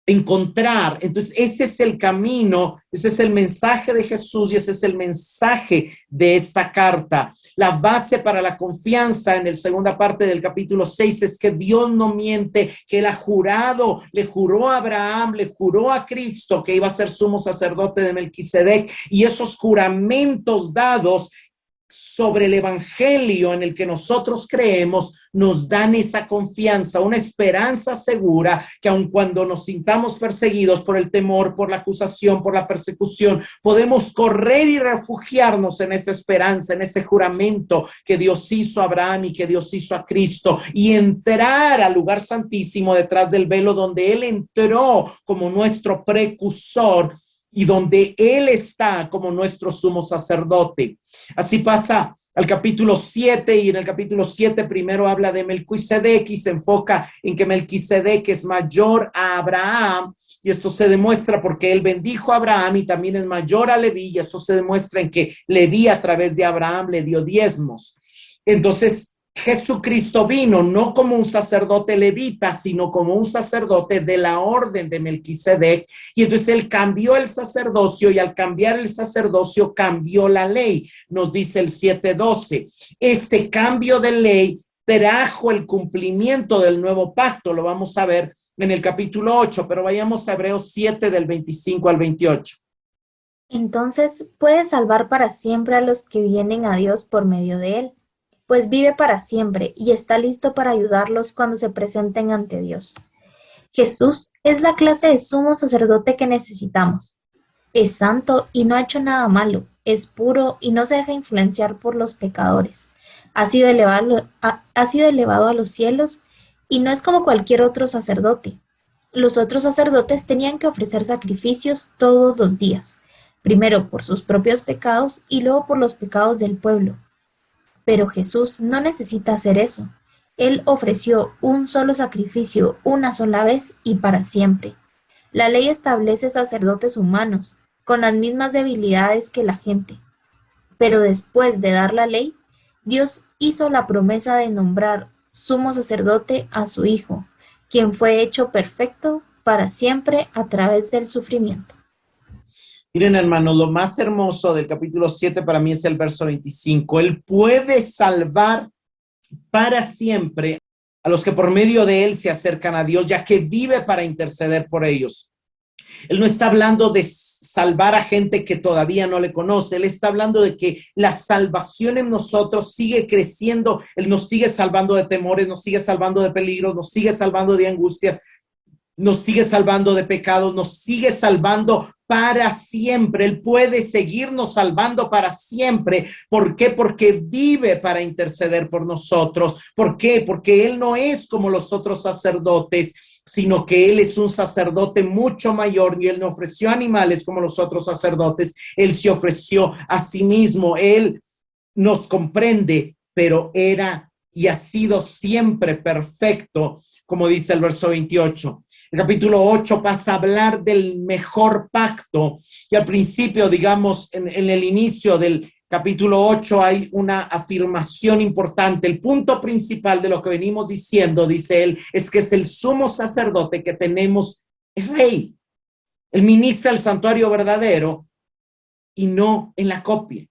encontrar. Entonces, ese es el camino, ese es el mensaje de Jesús y ese es el mensaje de esta carta. La base para la confianza en la segunda parte del capítulo 6 es que Dios no miente, que él ha jurado, le juró a Abraham, le juró a Cristo que iba a ser sumo sacerdote de Melquisedec, y esos juramentos dados sobre el evangelio en el que nosotros creemos nos dan esa confianza, una esperanza segura que aun cuando nos sintamos perseguidos por el temor, por la acusación, por la persecución, podemos correr y refugiarnos en esa esperanza, en ese juramento que Dios hizo a Abraham y que Dios hizo a Cristo, y entrar al lugar santísimo detrás del velo donde él entró como nuestro precursor y donde él está como nuestro sumo sacerdote. Así pasa al capítulo 7, y en el capítulo 7 primero habla de Melquisedec y se enfoca en que Melquisedec es mayor a Abraham, y esto se demuestra porque él bendijo a Abraham y también es mayor a Leví, y esto se demuestra en que Leví a través de Abraham le dio diezmos. Entonces, Jesucristo vino no como un sacerdote levita, sino como un sacerdote de la orden de Melquisedec, y entonces él cambió el sacerdocio, y al cambiar el sacerdocio cambió la ley. Nos dice el 7:12, este cambio de ley trajo el cumplimiento del nuevo pacto. Lo vamos a ver en el capítulo 8, pero vayamos a Hebreos 7 del 25 al 28. Entonces puede salvar para siempre a los que vienen a Dios por medio de él, pues vive para siempre y está listo para ayudarlos cuando se presenten ante Dios. Jesús es la clase de sumo sacerdote que necesitamos. Es santo y no ha hecho nada malo, es puro y no se deja influenciar por los pecadores. Ha sido elevado a los cielos y no es como cualquier otro sacerdote. Los otros sacerdotes tenían que ofrecer sacrificios todos los días, primero por sus propios pecados y luego por los pecados del pueblo. Pero Jesús no necesita hacer eso. Él ofreció un solo sacrificio una sola vez y para siempre. La ley establece sacerdotes humanos, con las mismas debilidades que la gente. Pero después de dar la ley, Dios hizo la promesa de nombrar sumo sacerdote a su Hijo, quien fue hecho perfecto para siempre a través del sufrimiento. Miren, hermanos, lo más hermoso del capítulo 7 para mí es el verso 25. Él puede salvar para siempre a los que por medio de él se acercan a Dios, ya que vive para interceder por ellos. Él no está hablando de salvar a gente que todavía no le conoce. Él está hablando de que la salvación en nosotros sigue creciendo. Él nos sigue salvando de temores, nos sigue salvando de peligros, nos sigue salvando de angustias, nos sigue salvando de pecados, nos sigue salvando para siempre. Él puede seguirnos salvando para siempre. ¿Por qué? Porque vive para interceder por nosotros. ¿Por qué? Porque él no es como los otros sacerdotes, sino que él es un sacerdote mucho mayor, y él no ofreció animales como los otros sacerdotes. Él se ofreció a sí mismo. Él nos comprende, pero era y ha sido siempre perfecto, como dice el verso 28. El capítulo 8 pasa a hablar del mejor pacto, y al principio, digamos, en el inicio del capítulo 8 hay una afirmación importante. El punto principal de lo que venimos diciendo, dice él, es que es el sumo sacerdote que tenemos, es rey. Él ministra el santuario verdadero y no en la copia.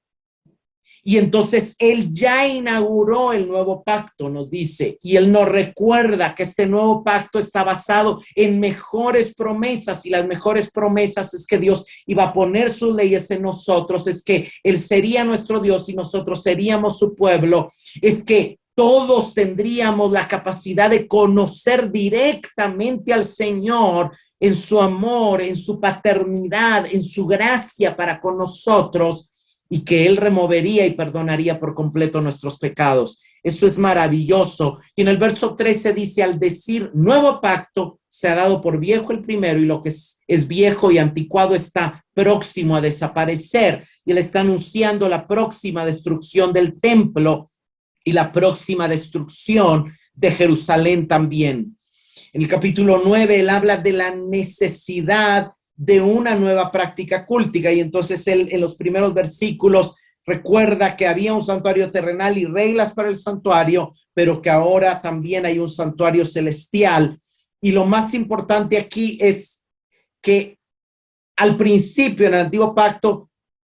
Y entonces él ya inauguró el nuevo pacto, nos dice, y él nos recuerda que este nuevo pacto está basado en mejores promesas, y las mejores promesas es que Dios iba a poner sus leyes en nosotros, es que él sería nuestro Dios y nosotros seríamos su pueblo, es que todos tendríamos la capacidad de conocer directamente al Señor en su amor, en su paternidad, en su gracia para con nosotros. y que Él removería y perdonaría por completo nuestros pecados. Eso es maravilloso. Y en el verso 13 dice, al decir nuevo pacto, se ha dado por viejo el primero, y lo que es viejo y anticuado está próximo a desaparecer. Y Él está anunciando la próxima destrucción del templo y la próxima destrucción de Jerusalén también. En el capítulo 9, Él habla de la necesidad de una nueva práctica cultica, y entonces Él en los primeros versículos recuerda que había un santuario terrenal y reglas para el santuario, pero que ahora también hay un santuario celestial. Y lo más importante aquí es que al principio en el antiguo pacto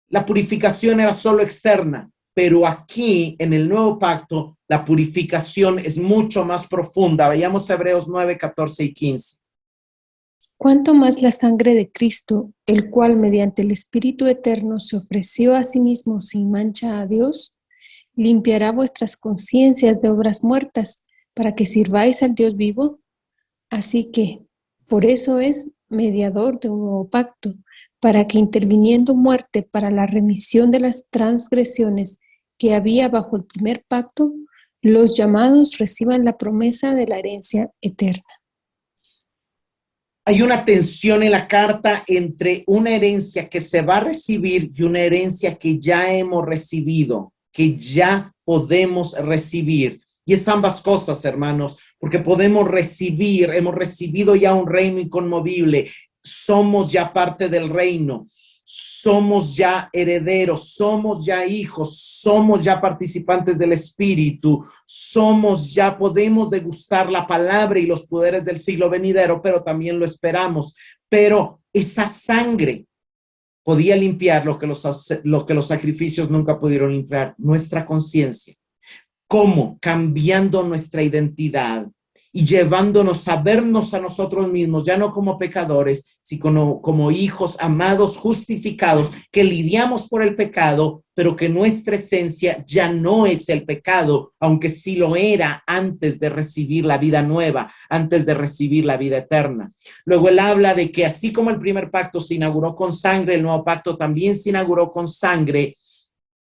la purificación era solo externa, pero aquí en el nuevo pacto la purificación es mucho más profunda. Veamos Hebreos 9, 14 y 15. Cuánto más la sangre de Cristo, el cual mediante el Espíritu Eterno se ofreció a sí mismo sin mancha a Dios, limpiará vuestras conciencias de obras muertas para que sirváis al Dios vivo. Así que, por eso es mediador de un nuevo pacto, para que interviniendo muerte para la remisión de las transgresiones que había bajo el primer pacto, los llamados reciban la promesa de la herencia eterna. Hay una tensión en la carta entre una herencia que se va a recibir y una herencia que ya hemos recibido, que ya podemos recibir. Y es ambas cosas, hermanos, porque podemos recibir, hemos recibido ya un reino inconmovible, somos ya parte del reino, somos ya herederos, somos ya hijos, somos ya participantes del Espíritu, somos ya, podemos degustar la palabra y los poderes del siglo venidero, pero también lo esperamos. Pero esa sangre podía limpiar lo que los sacrificios nunca pudieron limpiar, nuestra conciencia. ¿Cómo? Cambiando nuestra identidad y llevándonos a vernos a nosotros mismos, ya no como pecadores, sino como hijos amados, justificados, que lidiamos por el pecado, pero que nuestra esencia ya no es el pecado, aunque sí lo era antes de recibir la vida nueva, antes de recibir la vida eterna. Luego él habla de que así como el primer pacto se inauguró con sangre, el nuevo pacto también se inauguró con sangre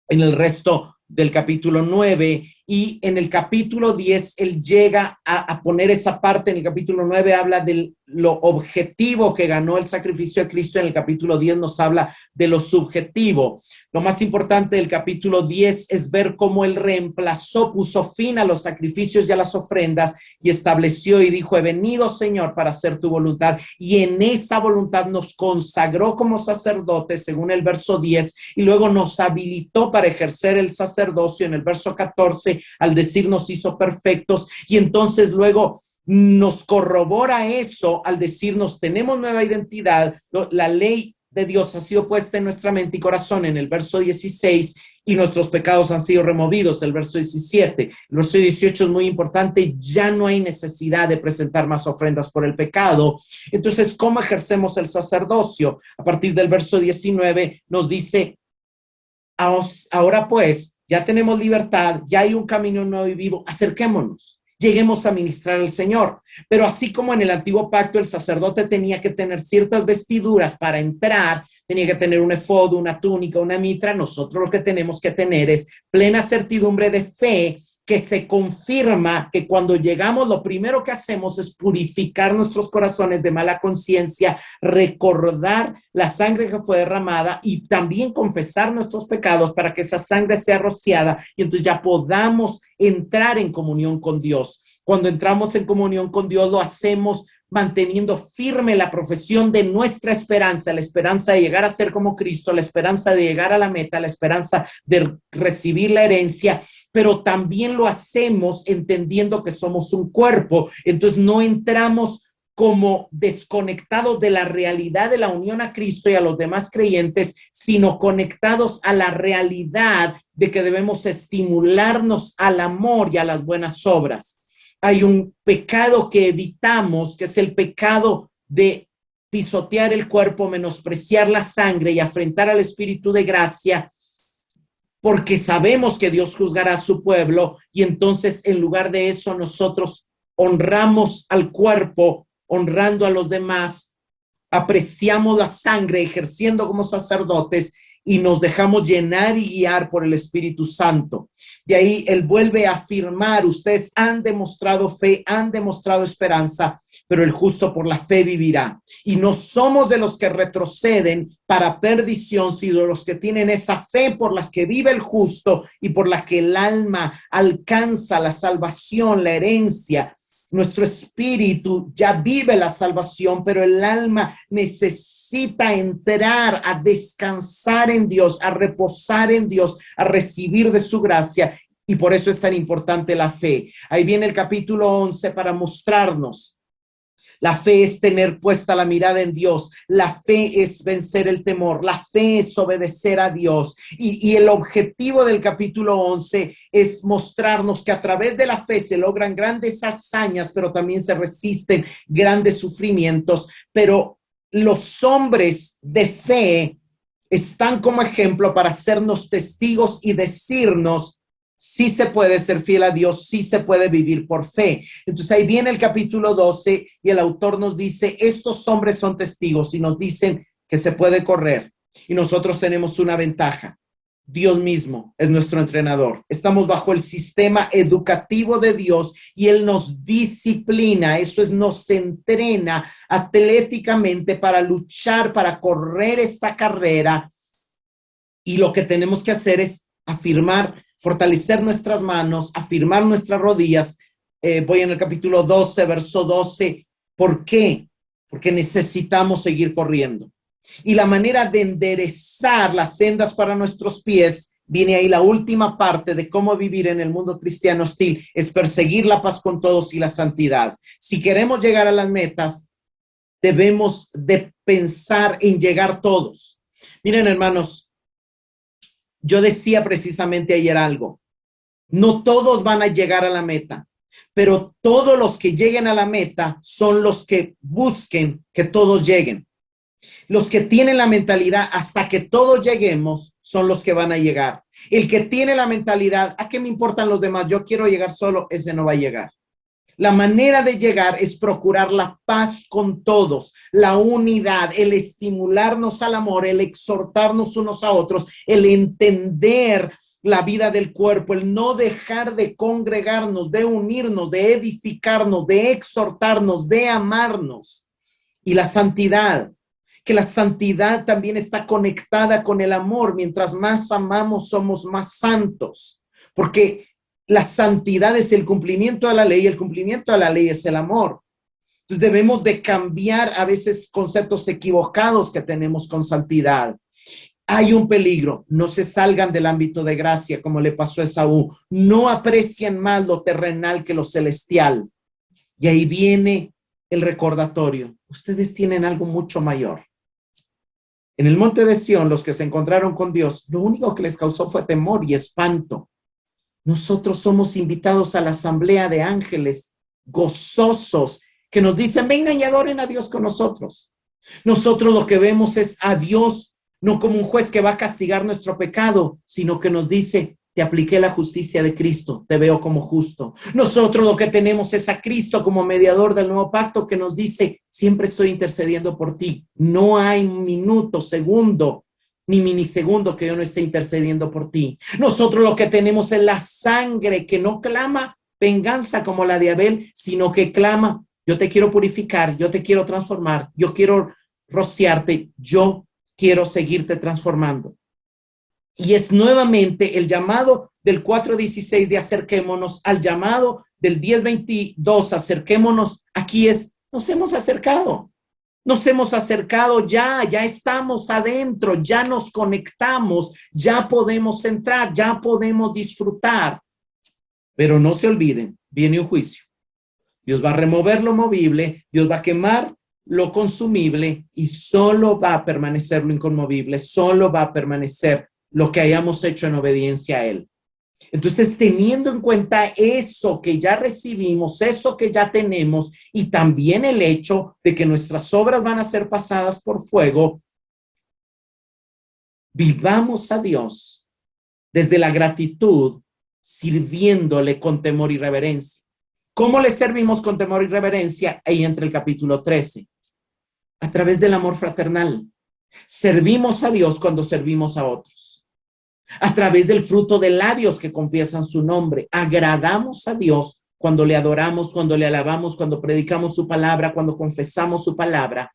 en el resto del capítulo 9, y en el capítulo 10 él llega a poner esa parte. En el capítulo 9 habla de lo objetivo que ganó el sacrificio de Cristo, en el capítulo 10 nos habla de lo subjetivo. Lo más importante del capítulo 10 es ver cómo él reemplazó, puso fin a los sacrificios y a las ofrendas y estableció y dijo: he venido, Señor, para hacer tu voluntad, y en esa voluntad nos consagró como sacerdotes según el verso 10, y luego nos habilitó para ejercer el sacerdocio en el verso 14, al decir nos hizo perfectos, y entonces luego nos corrobora eso al decirnos tenemos nueva identidad, la ley de Dios ha sido puesta en nuestra mente y corazón en el verso 16, y nuestros pecados han sido removidos, el verso 17. El verso 18 es muy importante: ya no hay necesidad de presentar más ofrendas por el pecado. Entonces, ¿cómo ejercemos el sacerdocio? A partir del verso 19 nos dice: ahora pues, ya tenemos libertad, ya hay un camino nuevo y vivo, acerquémonos, lleguemos a ministrar al Señor. Pero así como en el antiguo pacto el sacerdote tenía que tener ciertas vestiduras para entrar, tenía que tener un efod, una túnica, una mitra, nosotros lo que tenemos que tener es plena certidumbre de fe, que se confirma que cuando llegamos lo primero que hacemos es purificar nuestros corazones de mala conciencia, recordar la sangre que fue derramada y también confesar nuestros pecados para que esa sangre sea rociada y entonces ya podamos entrar en comunión con Dios. Cuando entramos en comunión con Dios lo hacemos manteniendo firme la profesión de nuestra esperanza, la esperanza de llegar a ser como Cristo, la esperanza de llegar a la meta, la esperanza de recibir la herencia, pero también lo hacemos entendiendo que somos un cuerpo. Entonces no entramos como desconectados de la realidad de la unión a Cristo y a los demás creyentes, sino conectados a la realidad de que debemos estimularnos al amor y a las buenas obras. Hay un pecado que evitamos, que es el pecado de pisotear el cuerpo, menospreciar la sangre y afrentar al Espíritu de gracia, porque sabemos que Dios juzgará a su pueblo, y entonces en lugar de eso nosotros honramos al cuerpo, honrando a los demás, apreciamos la sangre, ejerciendo como sacerdotes, y nos dejamos llenar y guiar por el Espíritu Santo. De ahí él vuelve a afirmar, ustedes han demostrado fe, han demostrado esperanza, pero el justo por la fe vivirá. Y no somos de los que retroceden para perdición, sino de los que tienen esa fe por las que vive el justo y por la que el alma alcanza la salvación, la herencia. Nuestro espíritu ya vive la salvación, pero el alma necesita entrar a descansar en Dios, a reposar en Dios, a recibir de su gracia. Y por eso es tan importante la fe. Ahí viene el capítulo 11 para mostrarnos. La fe es tener puesta la mirada en Dios. La fe es vencer el temor. La fe es obedecer a Dios. Y el objetivo del capítulo 11 es mostrarnos que a través de la fe se logran grandes hazañas, pero también se resisten grandes sufrimientos. Pero los hombres de fe están como ejemplo para hacernos testigos y decirnos: sí se puede ser fiel a Dios, sí se puede vivir por fe. Entonces ahí viene el capítulo 12 y el autor nos dice, estos hombres son testigos y nos dicen que se puede correr. Y nosotros tenemos una ventaja. Dios mismo es nuestro entrenador. Estamos bajo el sistema educativo de Dios y Él nos disciplina, eso es, nos entrena atléticamente para luchar, para correr esta carrera. Y lo que tenemos que hacer es afirmar, fortalecer nuestras manos, afirmar nuestras rodillas. Voy en el capítulo 12, verso 12. ¿Por qué? Porque necesitamos seguir corriendo. Y la manera de enderezar las sendas para nuestros pies, viene ahí la última parte de cómo vivir en el mundo cristiano hostil, es perseguir la paz con todos y la santidad. Si queremos llegar a las metas, debemos de pensar en llegar todos. Miren, hermanos, yo decía precisamente ayer algo. No todos van a llegar a la meta, pero todos los que lleguen a la meta son los que busquen que todos lleguen. Los que tienen la mentalidad hasta que todos lleguemos son los que van a llegar. El que tiene la mentalidad, ¿a qué me importan los demás? Yo quiero llegar solo, ese no va a llegar. La manera de llegar es procurar la paz con todos, la unidad, el estimularnos al amor, el exhortarnos unos a otros, el entender la vida del cuerpo, el no dejar de congregarnos, de unirnos, de edificarnos, de exhortarnos, de amarnos. Y la santidad, que la santidad también está conectada con el amor. Mientras más amamos, somos más santos, porque la santidad es el cumplimiento de la ley y el cumplimiento de la ley es el amor. Entonces debemos de cambiar a veces conceptos equivocados que tenemos con santidad. Hay un peligro, no se salgan del ámbito de gracia como le pasó a Esaú. No aprecien más lo terrenal que lo celestial. Y ahí viene el recordatorio. Ustedes tienen algo mucho mayor. En el monte de Sión, los que se encontraron con Dios, lo único que les causó fue temor y espanto. Nosotros somos invitados a la asamblea de ángeles gozosos que nos dicen, vengan y adoren a Dios con nosotros. Nosotros lo que vemos es a Dios no como un juez que va a castigar nuestro pecado, sino que nos dice, te apliqué la justicia de Cristo, te veo como justo. Nosotros lo que tenemos es a Cristo como mediador del nuevo pacto que nos dice, siempre estoy intercediendo por ti. No hay minuto, segundo, ni minisegundo que yo no esté intercediendo por ti. Nosotros lo que tenemos es la sangre que no clama venganza como la de Abel, sino que clama, yo te quiero purificar, yo te quiero transformar, yo quiero rociarte, yo quiero seguirte transformando. Y es nuevamente el llamado del 4:16 de acerquémonos al llamado del 10:22, acerquémonos. Aquí es, nos hemos acercado. Nos hemos acercado ya estamos adentro, ya nos conectamos, ya podemos entrar, ya podemos disfrutar. Pero no se olviden, viene un juicio. Dios va a remover lo movible, Dios va a quemar lo consumible y solo va a permanecer lo inconmovible, solo va a permanecer lo que hayamos hecho en obediencia a Él. Entonces, teniendo en cuenta eso que ya recibimos, eso que ya tenemos, y también el hecho de que nuestras obras van a ser pasadas por fuego, vivamos a Dios desde la gratitud, sirviéndole con temor y reverencia. ¿Cómo le servimos con temor y reverencia? Ahí entra el capítulo 13. A través del amor fraternal. Servimos a Dios cuando servimos a otros. A través del fruto de labios que confiesan su nombre. Agradamos a Dios cuando le adoramos, cuando le alabamos, cuando predicamos su palabra, cuando confesamos su palabra.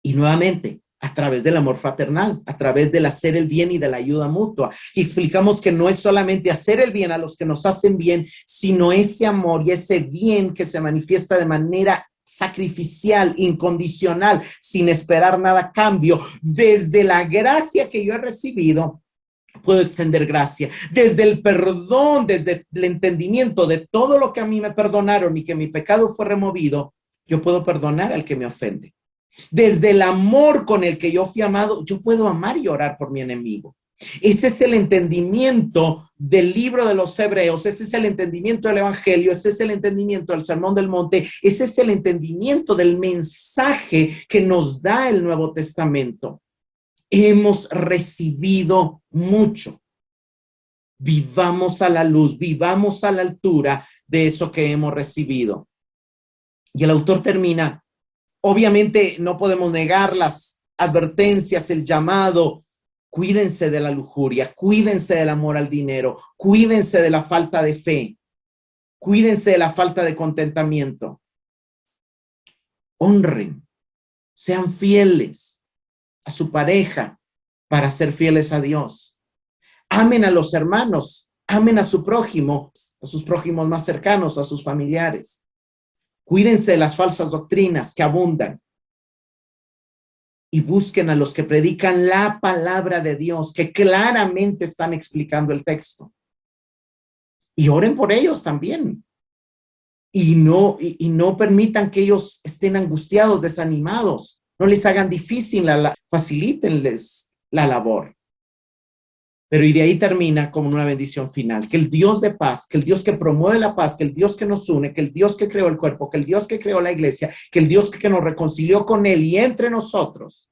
Y nuevamente, a través del amor fraternal, a través del hacer el bien y de la ayuda mutua. Y explicamos que no es solamente hacer el bien a los que nos hacen bien, sino ese amor y ese bien que se manifiesta de manera sacrificial, incondicional, sin esperar nada a cambio. Desde la gracia que yo he recibido, puedo extender gracia. Desde el perdón, desde el entendimiento de todo lo que a mí me perdonaron y que mi pecado fue removido, yo puedo perdonar al que me ofende. Desde el amor con el que yo fui amado, yo puedo amar y orar por mi enemigo. Ese es el entendimiento del libro de los Hebreos, ese es el entendimiento del Evangelio, ese es el entendimiento del Sermón del Monte, ese es el entendimiento del mensaje que nos da el Nuevo Testamento. Hemos recibido mucho. Vivamos a la luz, vivamos a la altura de eso que hemos recibido. Y el autor termina. Obviamente no podemos negar las advertencias, el llamado. Cuídense de la lujuria, cuídense del amor al dinero, cuídense de la falta de fe, cuídense de la falta de contentamiento. Honren, sean fieles a su pareja para ser fieles a Dios. Amen a los hermanos, amen a su prójimo, a sus prójimos más cercanos, a sus familiares. Cuídense de las falsas doctrinas que abundan y busquen a los que predican la palabra de Dios, que claramente están explicando el texto. Y oren por ellos también. Y no permitan que ellos estén angustiados, desanimados. No les hagan difícil, facilítenles la labor. Pero y de ahí termina como una bendición final, que el Dios de paz, que el Dios que promueve la paz, que el Dios que nos une, que el Dios que creó el cuerpo, que el Dios que creó la iglesia, que el Dios que nos reconcilió con él y entre nosotros,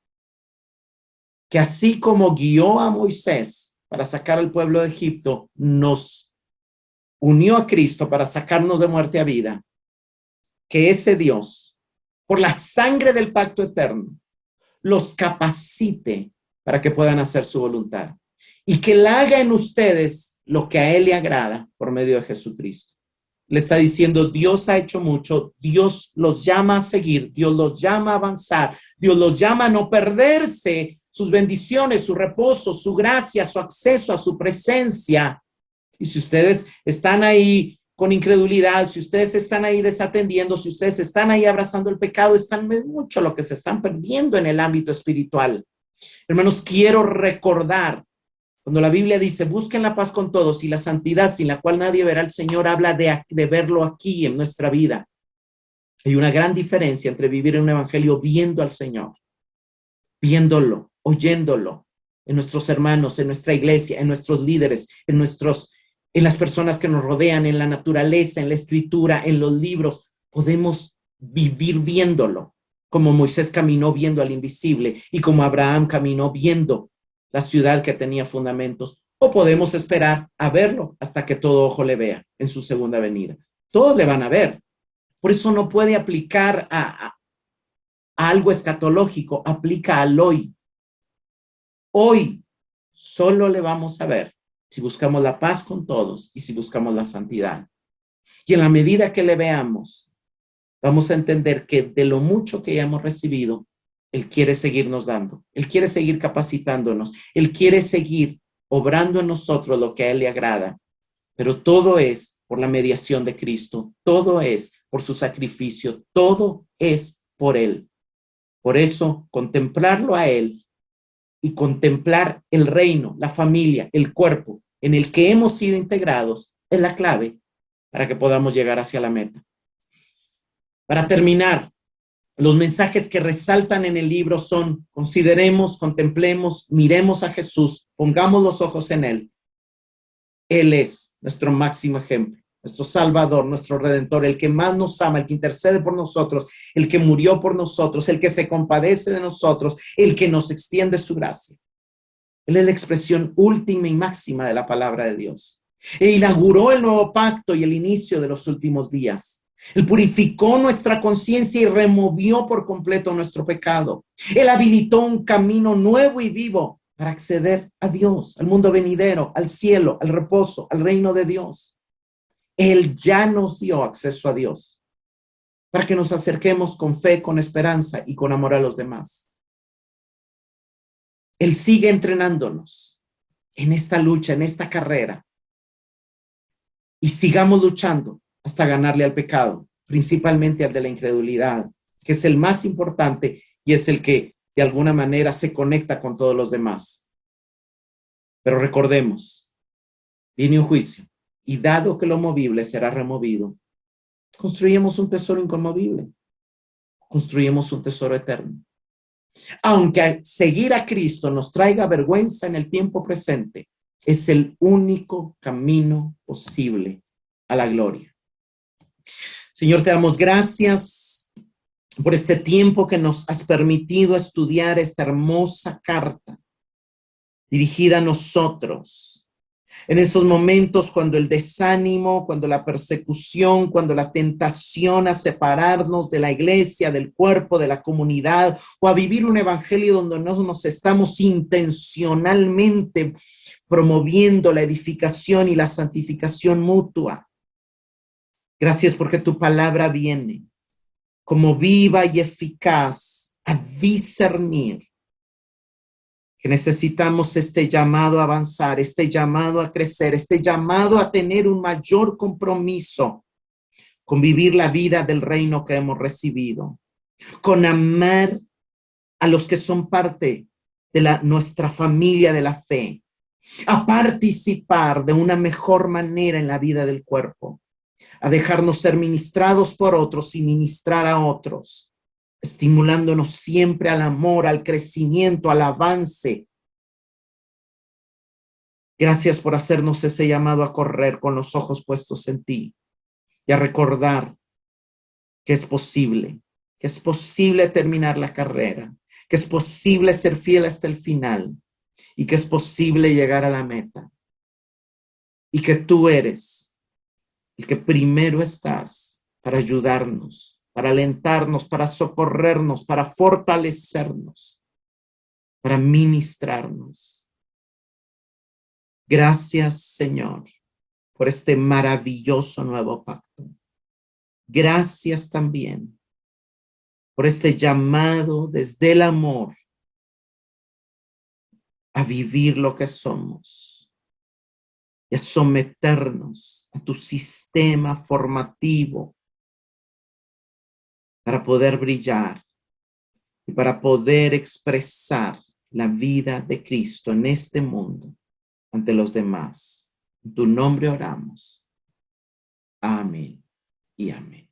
que así como guió a Moisés para sacar al pueblo de Egipto, nos unió a Cristo para sacarnos de muerte a vida, que ese Dios, por la sangre del pacto eterno, los capacite para que puedan hacer su voluntad. Y que él haga en ustedes lo que a él le agrada por medio de Jesucristo. Le está diciendo, Dios ha hecho mucho, Dios los llama a seguir, Dios los llama a avanzar, Dios los llama a no perderse sus bendiciones, su reposo, su gracia, su acceso a su presencia. Y si ustedes están ahí con incredulidad, si ustedes están ahí desatendiendo, si ustedes están ahí abrazando el pecado, están mucho lo que se están perdiendo en el ámbito espiritual. Hermanos, quiero recordar, cuando la Biblia dice, busquen la paz con todos y la santidad sin la cual nadie verá al Señor, habla de verlo aquí en nuestra vida. Hay una gran diferencia entre vivir en un evangelio viendo al Señor, viéndolo, oyéndolo, en nuestros hermanos, en nuestra iglesia, en nuestros líderes, en las personas que nos rodean, en la naturaleza, en la escritura, en los libros. Podemos vivir viéndolo, como Moisés caminó viendo al invisible y como Abraham caminó viendo la ciudad que tenía fundamentos, o podemos esperar a verlo hasta que todo ojo le vea en su segunda venida. Todos le van a ver. Por eso no puede aplicar a algo escatológico, aplica al hoy. Hoy solo le vamos a ver si buscamos la paz con todos y si buscamos la santidad. Y en la medida que le veamos, vamos a entender que de lo mucho que ya hemos recibido, Él quiere seguirnos dando, Él quiere seguir capacitándonos, Él quiere seguir obrando en nosotros lo que a Él le agrada, pero todo es por la mediación de Cristo, todo es por su sacrificio, todo es por Él. Por eso, contemplarlo a Él y contemplar el reino, la familia, el cuerpo en el que hemos sido integrados es la clave para que podamos llegar hacia la meta. Para terminar, los mensajes que resaltan en el libro son: consideremos, contemplemos, miremos a Jesús, pongamos los ojos en Él. Él es nuestro máximo ejemplo, nuestro Salvador, nuestro Redentor, el que más nos ama, el que intercede por nosotros, el que murió por nosotros, el que se compadece de nosotros, el que nos extiende su gracia. Él es la expresión última y máxima de la palabra de Dios. E inauguró el nuevo pacto y el inicio de los últimos días. Él purificó nuestra conciencia y removió por completo nuestro pecado. Él habilitó un camino nuevo y vivo para acceder a Dios, al mundo venidero, al cielo, al reposo, al reino de Dios. Él ya nos dio acceso a Dios para que nos acerquemos con fe, con esperanza y con amor a los demás. Él sigue entrenándonos en esta lucha, en esta carrera. Y sigamos luchando hasta ganarle al pecado, principalmente al de la incredulidad, que es el más importante y es el que de alguna manera se conecta con todos los demás. Pero recordemos, viene un juicio y dado que lo movible será removido, construyamos un tesoro inconmovible, construyamos un tesoro eterno. Aunque seguir a Cristo nos traiga vergüenza en el tiempo presente, es el único camino posible a la gloria. Señor, te damos gracias por este tiempo que nos has permitido estudiar esta hermosa carta dirigida a nosotros. En esos momentos cuando el desánimo, cuando la persecución, cuando la tentación a separarnos de la iglesia, del cuerpo, de la comunidad, o a vivir un evangelio donde no nos estamos intencionalmente promoviendo la edificación y la santificación mutua. Gracias porque tu palabra viene como viva y eficaz a discernir que necesitamos este llamado a avanzar, este llamado a crecer, este llamado a tener un mayor compromiso con vivir la vida del reino que hemos recibido, con amar a los que son parte de nuestra familia de la fe, a participar de una mejor manera en la vida del cuerpo, a dejarnos ser ministrados por otros y ministrar a otros, estimulándonos siempre al amor, al crecimiento, al avance. Gracias por hacernos ese llamado a correr con los ojos puestos en ti y a recordar que es posible terminar la carrera, que es posible ser fiel hasta el final y que es posible llegar a la meta y que tú eres el que primero estás para ayudarnos, para alentarnos, para socorrernos, para fortalecernos, para ministrarnos. Gracias, Señor, por este maravilloso nuevo pacto. Gracias también por este llamado desde el amor a vivir lo que somos y a someternos a tu sistema formativo para poder brillar y para poder expresar la vida de Cristo en este mundo ante los demás. En tu nombre oramos. Amén y amén.